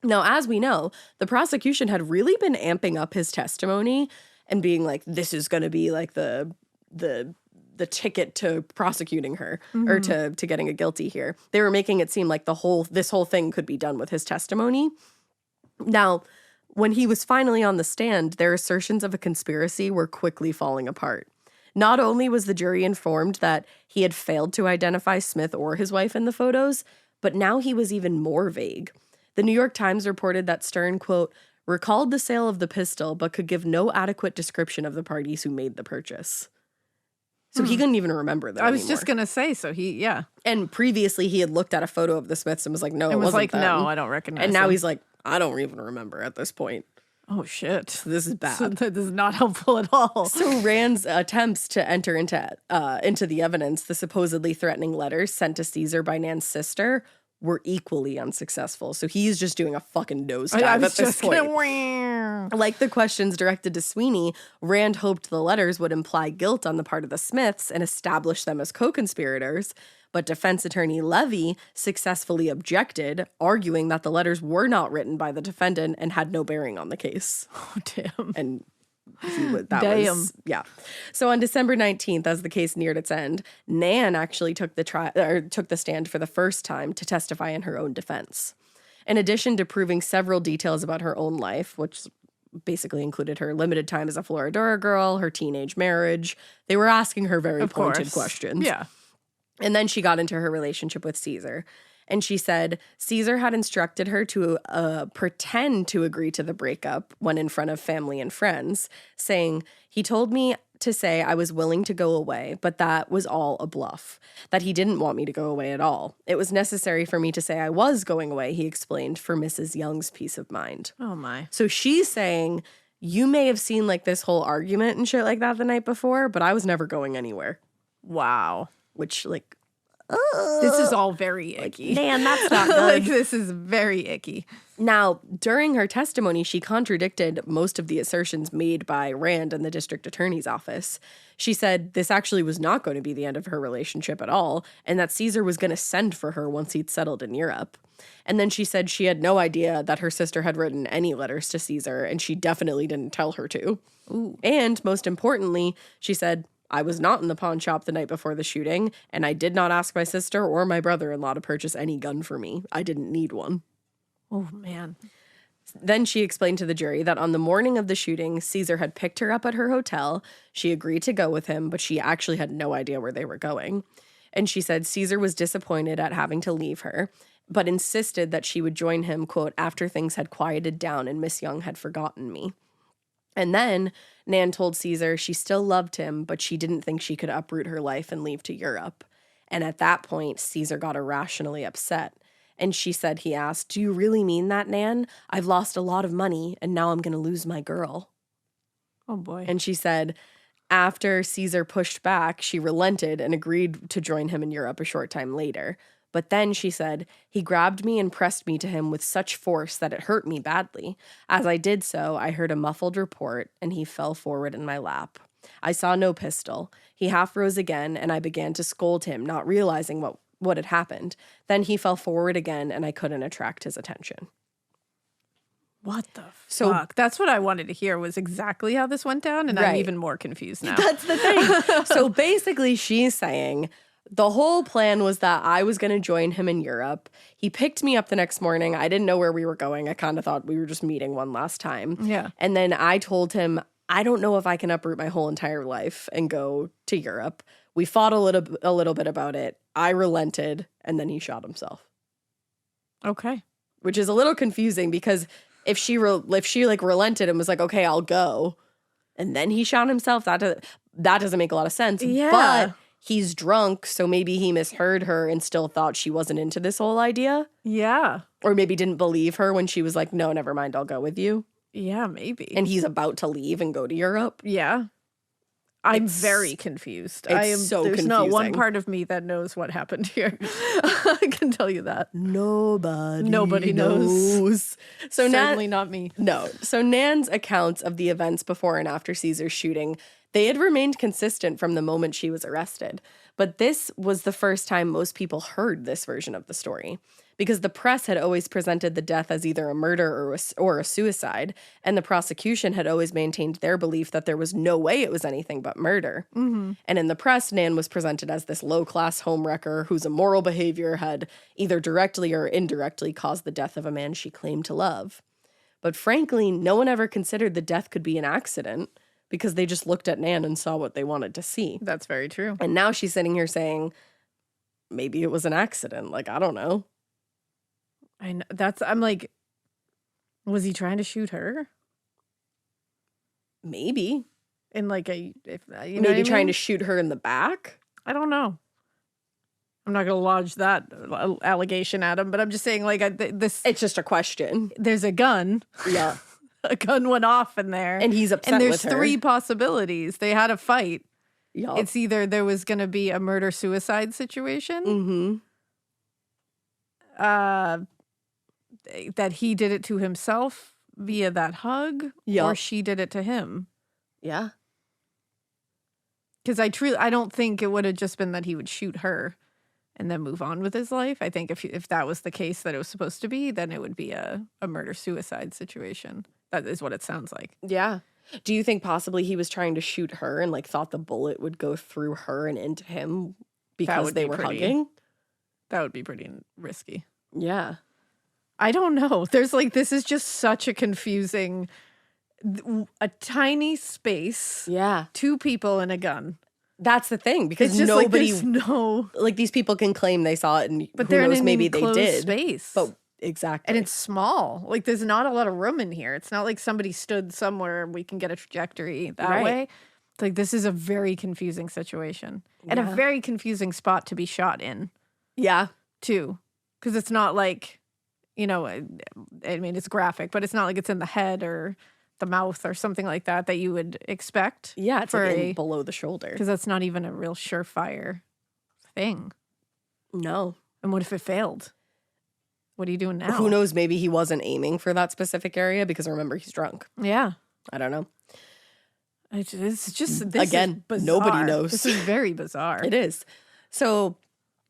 Now, as we know, the prosecution had really been amping up his testimony and being like, this is going to be like the ticket to prosecuting her or to getting a guilty here. They were making it seem like this whole thing could be done with his testimony. Now, when he was finally on the stand, their assertions of a conspiracy were quickly falling apart. Not only was the jury informed that he had failed to identify Smith or his wife in the photos, but now he was even more vague. The New York Times reported that Stern, quote, recalled the sale of the pistol, but could give no adequate description of the parties who made the purchase. So he couldn't even remember that I was just going to say, so yeah. And previously he had looked at a photo of the Smiths and was like, no, it wasn't like, them. no, I don't recognize And now them. he's like, I don't even remember at this point. Oh, shit. So this is bad. So this is not helpful at all. So Rand's attempts to enter into the evidence, the supposedly threatening letters sent to Ceasar by Nan's sister, were equally unsuccessful. So he's just doing a fucking nosedive at this point. Like the questions directed to Sweeney, Rand hoped the letters would imply guilt on the part of the Smiths and establish them as co-conspirators. But defense attorney Levy successfully objected, arguing that the letters were not written by the defendant and had no bearing on the case. Oh, damn. And yeah. So on December 19th, as the case neared its end, Nan actually took the stand for the first time to testify in her own defense. In addition to proving several details about her own life, which basically included her limited time as a Floridora girl, her teenage marriage, they were asking her very pointed questions. Yeah. And then she got into her relationship with Ceasar. And she said Ceasar had instructed her to pretend to agree to the breakup when in front of family and friends, saying, he told me to say I was willing to go away, but that was all a bluff, that he didn't want me to go away at all. It was necessary for me to say I was going away, he explained, for Mrs. Young's peace of mind. Oh, my. So she's saying, you may have seen like this whole argument and shit like that the night before, but I was never going anywhere. Wow. Which, like, this is all very icky. Man, that's not good. Like, this is very icky. Now, during her testimony, she contradicted most of the assertions made by Rand and the district attorney's office. She said this actually was not going to be the end of her relationship at all, and that Ceasar was going to send for her once he'd settled in Europe. And then she said she had no idea that her sister had written any letters to Ceasar, and she definitely didn't tell her to. Ooh. And most importantly, she said, I was not in the pawn shop the night before the shooting, and I did not ask my sister or my brother-in-law to purchase any gun for me. I didn't need one. Oh, man. Then she explained to the jury that on the morning of the shooting, Ceasar had picked her up at her hotel. She agreed to go with him, but she actually had no idea where they were going. And she said Ceasar was disappointed at having to leave her, but insisted that she would join him, quote, after things had quieted down and Miss Young had forgotten me. And then Nan told Ceasar she still loved him, but she didn't think she could uproot her life and leave to Europe. And at that point, Ceasar got irrationally upset. And she said he asked, do you really mean that, Nan? I've lost a lot of money, and now I'm going to lose my girl. Oh, boy. And she said after Ceasar pushed back, she relented and agreed to join him in Europe a short time later. But then, she said, he grabbed me and pressed me to him with such force that it hurt me badly. As I did so, I heard a muffled report, and he fell forward in my lap. I saw no pistol. He half rose again, and I began to scold him, not realizing what had happened. Then he fell forward again, and I couldn't attract his attention. What the fuck? That's what I wanted to hear, was exactly how this went down, and I'm even more confused now. That's the thing. So basically, she's saying the whole plan was that I was going to join him in Europe. He picked me up the next morning. I didn't know where we were going. I kind of thought we were just meeting one last time. Yeah. And then I told him, I don't know if I can uproot my whole entire life and go to Europe. We fought a little bit about it. I relented, and then he shot himself. Okay. Which is a little confusing, because if she relented and was like, okay, I'll go, and then he shot himself, that doesn't make a lot of sense. Yeah. But he's drunk, so maybe he misheard her and still thought she wasn't into this whole idea. Yeah. Or maybe didn't believe her when she was like, no, never mind, I'll go with you. Yeah, maybe. And he's about to leave and go to Europe. Yeah. I'm very confused. There's not one part of me that knows what happened here. I can tell you that. Nobody knows. So Certainly not me. No. So Nan's accounts of the events before and after Ceasar's shooting, they had remained consistent from the moment she was arrested. But this was the first time most people heard this version of the story, because the press had always presented the death as either a murder or a suicide, and the prosecution had always maintained their belief that there was no way it was anything but murder. Mm-hmm. And in the press, Nan was presented as this low-class homewrecker whose immoral behavior had either directly or indirectly caused the death of a man she claimed to love. But frankly, no one ever considered the death could be an accident, because they just looked at Nan and saw what they wanted to see. That's very true. And now she's sitting here saying, maybe it was an accident. Like, I don't know. I know. I'm like, was he trying to shoot her? Maybe. In like maybe trying to shoot her in the back? I don't know. I'm not going to lodge that allegation at him, but I'm just saying, like, this. It's just a question. There's a gun. Yeah. A gun went off in there. And he's upset with her. And there's three possibilities. They had a fight. Yep. It's either there was going to be a murder-suicide situation. Mm-hmm. That he did it to himself via that hug. Yep. Or she did it to him. Yeah. Because I don't think it would have just been that he would shoot her and then move on with his life. I think if that was the case that it was supposed to be, then it would be a murder-suicide situation. That is what it sounds like. Yeah. Do you think possibly he was trying to shoot her and like thought the bullet would go through her and into him because they were hugging? That would be pretty risky. Yeah. I don't know. There's like, this is just such a confusing, a tiny space. Yeah. Two people and a gun. That's the thing, because it's just nobody, like these people can claim they saw it, and but who they're knows, in maybe an they enclosed did. Space. But exactly. And it's small. Like, there's not a lot of room in here. It's not like somebody stood somewhere and we can get a trajectory that way. It's like, this is a very confusing situation. And a very confusing spot to be shot in. Yeah. Too. Because it's not like, you know, I mean, it's graphic, but it's not like it's in the head or the mouth or something like that you would expect. Yeah, it's like below the shoulder. Because that's not even a real surefire thing. No. And what if it failed? What are you doing now? Who knows? Maybe he wasn't aiming for that specific area, because remember, he's drunk. Yeah. I don't know. It's just, again, is nobody knows. This is very bizarre. It is. So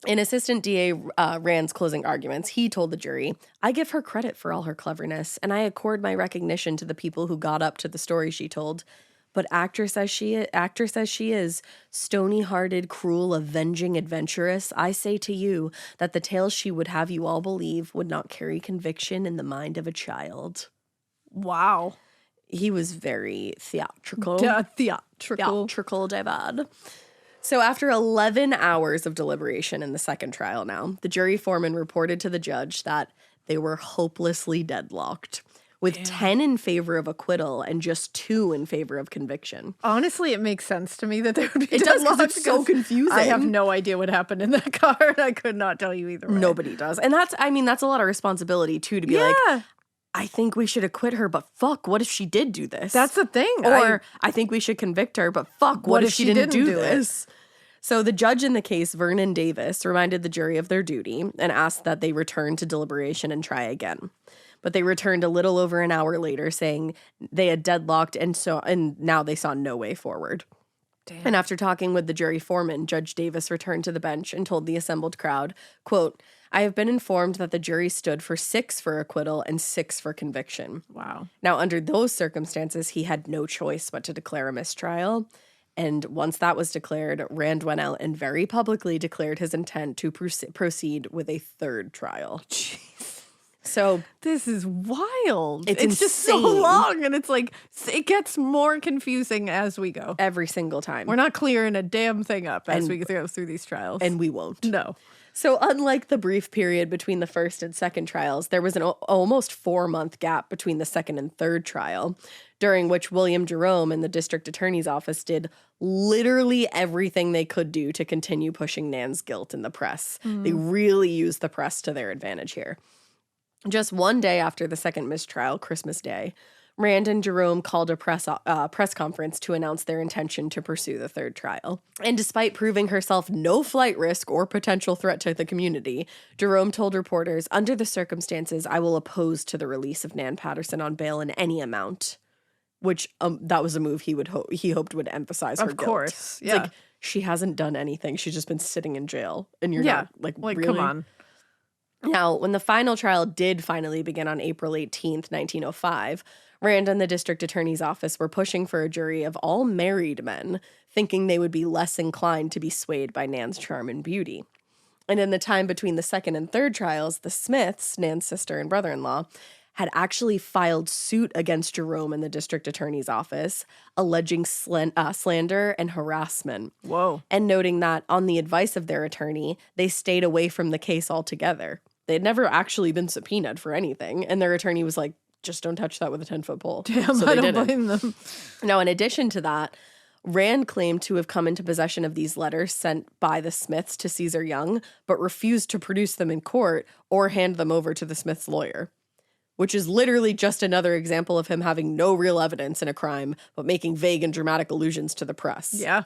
In Assistant DA Rand's closing arguments, he told the jury, "I give her credit for all her cleverness, and I accord my recognition to the people who got up to the story she told. But actress as she is, stony-hearted, cruel, avenging adventuress, I say to you that the tales she would have you all believe would not carry conviction in the mind of a child." Wow. He was very theatrical. Theatrical, David. So after 11 hours of deliberation in the second trial now, the jury foreman reported to the judge that they were hopelessly deadlocked, with 10 in favor of acquittal and just 2 in favor of conviction. Honestly, it makes sense to me that there would be It does, because it's so confusing. I have no idea what happened in that car, and I could not tell you either way. Nobody does. And that's a lot of responsibility, too, to be like, I think we should acquit her, but fuck, what if she did do this? That's the thing. Or I think we should convict her, but fuck, what if she didn't do this? So the judge in the case, Vernon Davis, reminded the jury of their duty and asked that they return to deliberation and try again. But they returned a little over an hour later, saying they had deadlocked and now they saw no way forward. Damn. And after talking with the jury foreman, Judge Davis returned to the bench and told the assembled crowd, quote, "I have been informed that the jury stood for 6 for acquittal and 6 for conviction." Wow. Now, under those circumstances, he had no choice but to declare a mistrial. And once that was declared, Rand went out and very publicly declared his intent to proceed with a third trial. Jeez. So this is wild. It's just so long, and it's like it gets more confusing as we go. Every single time. We're not clearing a damn thing up as we go through these trials. And we won't. No. So unlike the brief period between the first and second trials, there was an almost 4-month gap between the second and third trial, during which William Jerome and the district attorney's office did literally everything they could do to continue pushing Nan's guilt in the press. They really used the press to their advantage here. Just one day after the second mistrial, Christmas Day, Rand and Jerome called a press conference to announce their intention to pursue the third trial. And despite proving herself no flight risk or potential threat to the community, Jerome told reporters, "Under the circumstances, I will oppose to the release of Nan Patterson on bail in any amount," which that was a move he hoped would emphasize her guilt. Of course, yeah. It's like, she hasn't done anything. She's just been sitting in jail. And you're not, really? Come on. Now, when the final trial did finally begin on April 18th, 1905, Rand and the district attorney's office were pushing for a jury of all married men, thinking they would be less inclined to be swayed by Nan's charm and beauty. And in the time between the second and third trials, the Smiths, Nan's sister and brother-in-law, had actually filed suit against Jerome in the district attorney's office, alleging slander and harassment. Whoa. And noting that on the advice of their attorney, they stayed away from the case altogether. They had never actually been subpoenaed for anything, and their attorney was like, just don't touch that with a 10-foot pole. Damn, so I don't blame them. Now, in addition to that, Rand claimed to have come into possession of these letters sent by the Smiths to Ceasar Young, but refused to produce them in court or hand them over to the Smiths' lawyer, which is literally just another example of him having no real evidence in a crime, but making vague and dramatic allusions to the press. Yeah.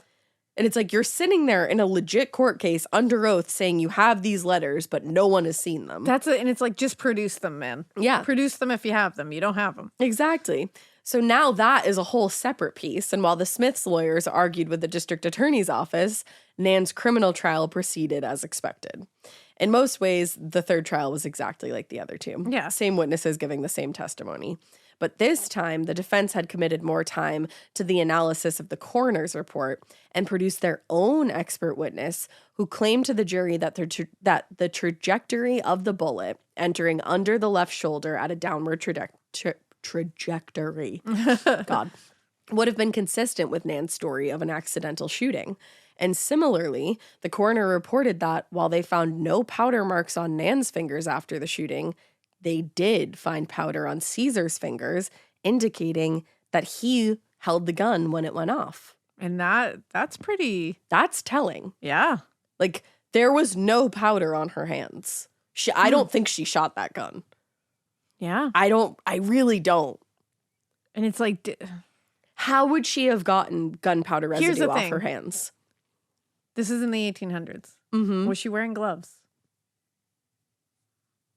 And it's like, you're sitting there in a legit court case under oath saying you have these letters, but no one has seen them. And it's like, just produce them, man. Yeah. Produce them if you have them. You don't have them. Exactly. So now that is a whole separate piece. And while the Smiths lawyers argued with the district attorney's office, Nan's criminal trial proceeded as expected. In most ways, the third trial was exactly like the other two. Yeah. Same witnesses giving the same testimony. But this time, the defense had committed more time to the analysis of the coroner's report and produced their own expert witness who claimed to the jury that the trajectory of the bullet entering under the left shoulder at a downward trajectory God, would have been consistent with Nan's story of an accidental shooting. And similarly, the coroner reported that while they found no powder marks on Nan's fingers after the shooting, they did find powder on Ceasar's fingers, indicating that he held the gun when it went off. And that's pretty... That's telling. Yeah. Like, there was no powder on her hands. I don't think she shot that gun. Yeah. I really don't. And it's like... How would she have gotten gunpowder residue off her hands? This is in the 1800s. Mm-hmm. Was she wearing gloves?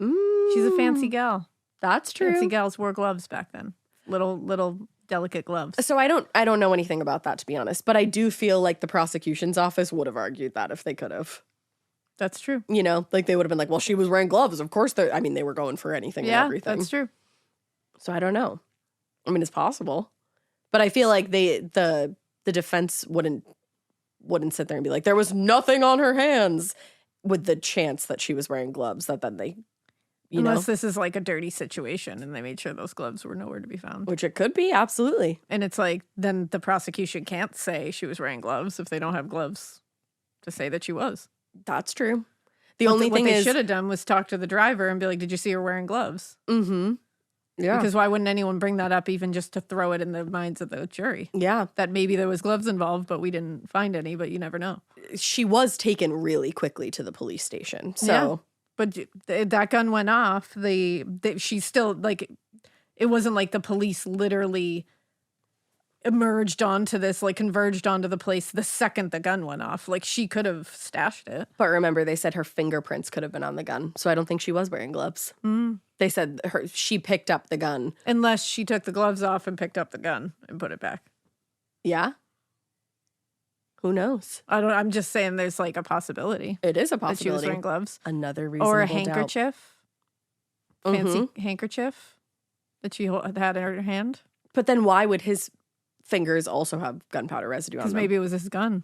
She's a fancy gal. That's true. Fancy gals wore gloves back then. Little delicate gloves. So I don't know anything about that, to be honest, but I do feel like the prosecution's office would have argued that if they could have. That's true. You know, like they would have been like, well, she was wearing gloves. Of course, they were going for anything and everything. That's true. So I don't know. I mean, it's possible. But I feel like the defense wouldn't sit there and be like, there was nothing on her hands, with the chance that she was wearing gloves, that then they, Unless this is like a dirty situation and they made sure those gloves were nowhere to be found. Which it could be, absolutely. And it's like, then the prosecution can't say she was wearing gloves if they don't have gloves to say that she was. That's true. What they should have done was talk to the driver and be like, did you see her wearing gloves? Mm-hmm. Yeah. Because why wouldn't anyone bring that up even just to throw it in the minds of the jury? Yeah. That maybe there was gloves involved, but we didn't find any, but you never know. She was taken really quickly to the police station. So, yeah. But that gun went off. She's still, like, it wasn't like the police literally converged onto the place the second the gun went off. Like, she could have stashed it. But remember, they said her fingerprints could have been on the gun. So I don't think she was wearing gloves. Mm. They said she picked up the gun. Unless she took the gloves off and picked up the gun and put it back. Yeah. Who knows? I'm just saying there's like a possibility. It is a possibility. That she was wearing gloves. Another reasonable or a doubt. handkerchief. Fancy handkerchief that she had in her hand. But then why would his fingers also have gunpowder residue on them? Because maybe it was his gun.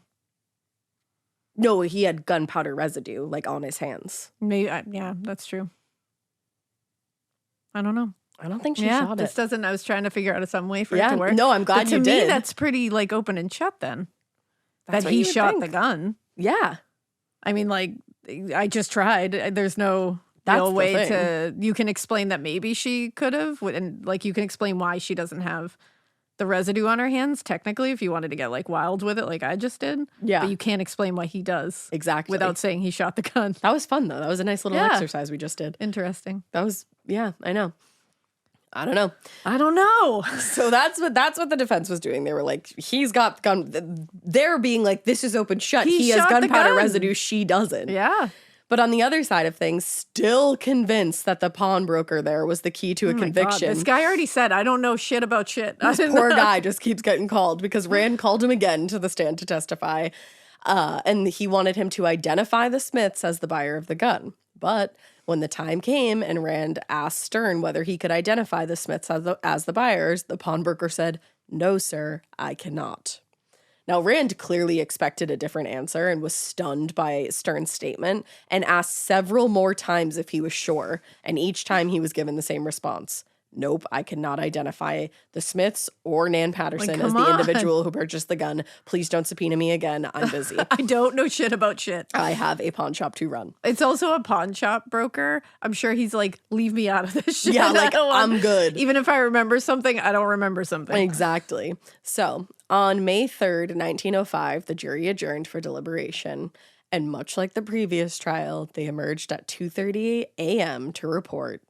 No, he had gunpowder residue, like, on his hands. Maybe, yeah, that's true. I don't know. I don't think she shot it. I was trying to figure out some way for it to work. No, I'm glad you did. To me, that's pretty, like, open and shut then. That he shot the gun. Yeah. I mean, like, I just tried. There's no way to... You can explain that maybe she could have. And, like, you can explain why she doesn't have the residue on her hands, technically, if you wanted to get, like, wild with it like I just did. Yeah. But you can't explain why he does. Exactly. Without saying he shot the gun. That was fun, though. That was a nice little exercise we just did. Interesting. That was... Yeah, I know. I don't know. I don't know. So that's what the defense was doing. They were like, he's got gun. They're being like, this is open shut. He has gunpowder residue. She doesn't. Yeah. But on the other side of things, still convinced that the pawnbroker there was the key to a conviction. God. This guy already said, I don't know shit about shit. This poor guy just keeps getting called because Rand called him again to the stand to testify. And he wanted him to identify the Smiths as the buyer of the gun. But when the time came and Rand asked Stern whether he could identify the Smiths as the buyers, the pawnbroker said, "No, sir, I cannot." Now, Rand clearly expected a different answer and was stunned by Stern's statement and asked several more times if he was sure. And each time he was given the same response. Nope, I cannot identify the Smiths or Nan Patterson as the individual who purchased the gun. Please don't subpoena me again. I'm busy. I don't know shit about shit. I have a pawn shop to run. It's also a pawn shop broker. I'm sure he's like, leave me out of this shit. Yeah, like, I'm good. Even if I remember something, I don't remember something. Exactly. So, on May 3rd, 1905, the jury adjourned for deliberation. And much like the previous trial, they emerged at 2:30 a.m. to report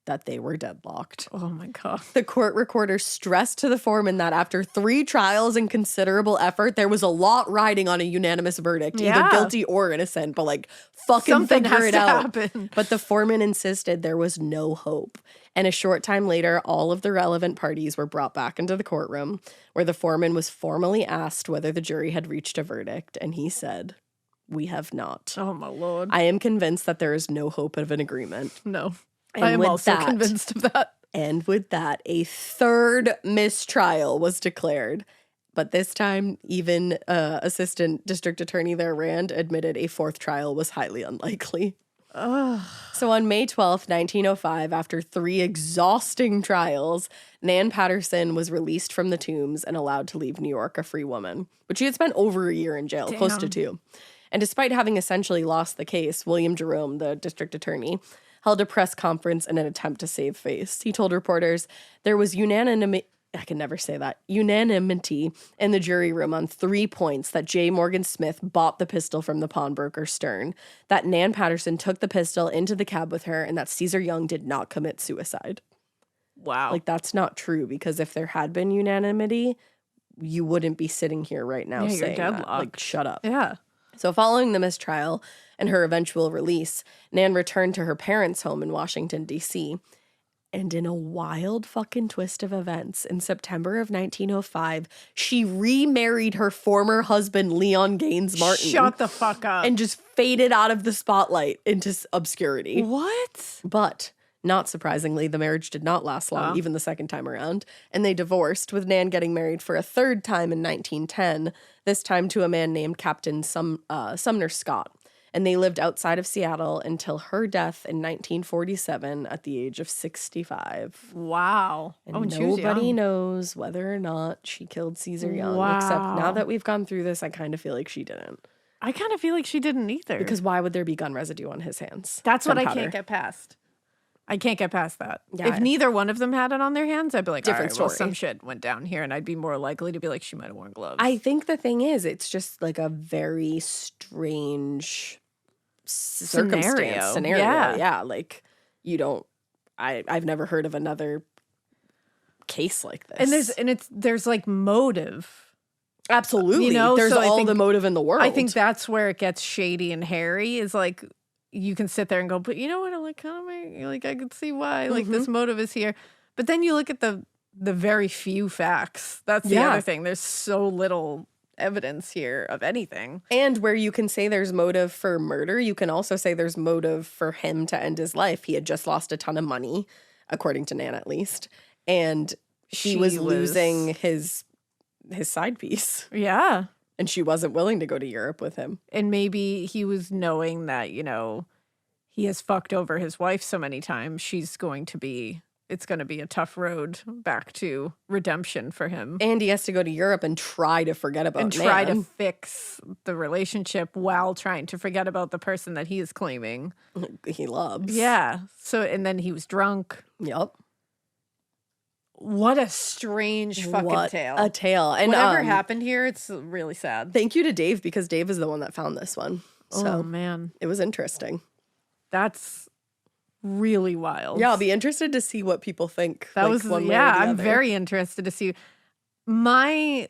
that they were deadlocked. Oh my God. The court recorder stressed to the foreman that after 3 trials and considerable effort, there was a lot riding on a unanimous verdict, either guilty or innocent, but like fucking something figure has it to out. Happen. But the foreman insisted there was no hope. And a short time later, all of the relevant parties were brought back into the courtroom, where the foreman was formally asked whether the jury had reached a verdict, and he said, "We have not." Oh my Lord. I am convinced that there is no hope of an agreement. No. And I am also convinced of that. And with that, a third mistrial was declared. But this time, even Assistant District Attorney there, Rand, admitted a 4th trial was highly unlikely. Ugh. So on May 12th, 1905, after 3 exhausting trials, Nan Patterson was released from the Tombs and allowed to leave New York a free woman. But she had spent over a year in jail, close to 2. And despite having essentially lost the case, William Jerome, the district attorney, held a press conference in an attempt to save face. He told reporters there was unanimity in the jury room on 3 points: that J. Morgan Smith bought the pistol from the pawnbroker Stern, that Nan Patterson took the pistol into the cab with her, and that Ceasar Young did not commit suicide. Wow. Like, that's not true, because if there had been unanimity, you wouldn't be sitting here right now saying that. Like, shut up. Yeah. So following the mistrial and her eventual release, Nan returned to her parents' home in Washington, D.C. And in a wild fucking twist of events, in September of 1905, she remarried her former husband, Leon Gaines Martin. Shut the fuck up. And just faded out of the spotlight into obscurity. What? But not surprisingly, the marriage did not last long, even the second time around. And they divorced, with Nan getting married for a third time in 1910, this time to a man named Captain Sumner Scott. And they lived outside of Seattle until her death in 1947 at the age of 65. Wow. And nobody knows whether or not she killed Ceasar young. Wow. Except now that we've gone through this, I kind of feel like she didn't. I kind of feel like she didn't either. Because why would there be gun residue on his hands? That's what I can't get past. I can't get past that. Yeah. If neither one of them had it on their hands, I'd be like, Different all right, well, story. some shit went down here, and I'd be more likely to be like, she might have worn gloves. I think the thing is, it's just like a very strange scenario. Yeah. Like, you don't, I've never heard of another case like this. And there's like motive. Absolutely. There's so all the motive in the world. I think that's where it gets shady and hairy, is like, you can sit there and go, but you know what? I like kind of like, I could see why like this motive is here. But then you look at the very few facts. That's the other thing. There's so little evidence here of anything. And where you can say there's motive for murder, you can also say there's motive for him to end his life. He had just lost a ton of money, according to Nan at least. And he was losing his side piece. Yeah. And she wasn't willing to go to Europe with him. And maybe he was knowing that, he has fucked over his wife so many times. It's going to be a tough road back to redemption for him. And he has to go to Europe and try to forget about and try to fix the relationship while trying to forget about the person that he is claiming he loves. Yeah. So, and then he was drunk. Yep. What a strange fucking tale. A tale. And whatever happened here, it's really sad. Thank you to Dave, because Dave is the one that found this one. So oh, man. It was interesting. That's really wild. Yeah, I'll be interested to see what people think. That was one way or the other. I'm very interested to see. My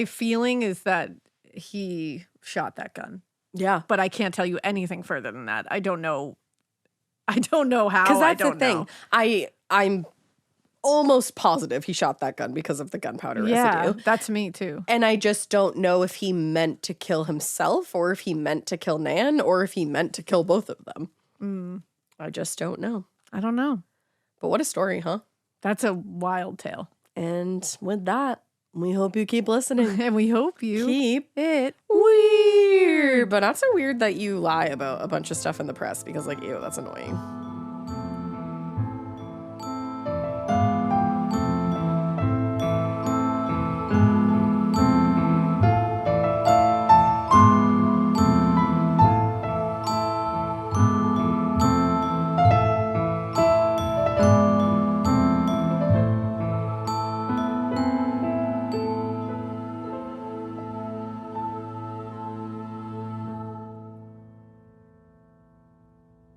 feeling is that he shot that gun. Yeah. But I can't tell you anything further than that. I don't know how. Because that's the thing. I'm almost positive he shot that gun because of the gunpowder residue. That's me too. And I just don't know if he meant to kill himself, or if he meant to kill Nan, or if he meant to kill both of them. I just don't know. I don't know. But what a story, huh? That's a wild tale. And with that, we hope you keep listening. And we hope you keep it weird. But not so weird that you lie about a bunch of stuff in the press, because, like, ew, that's annoying.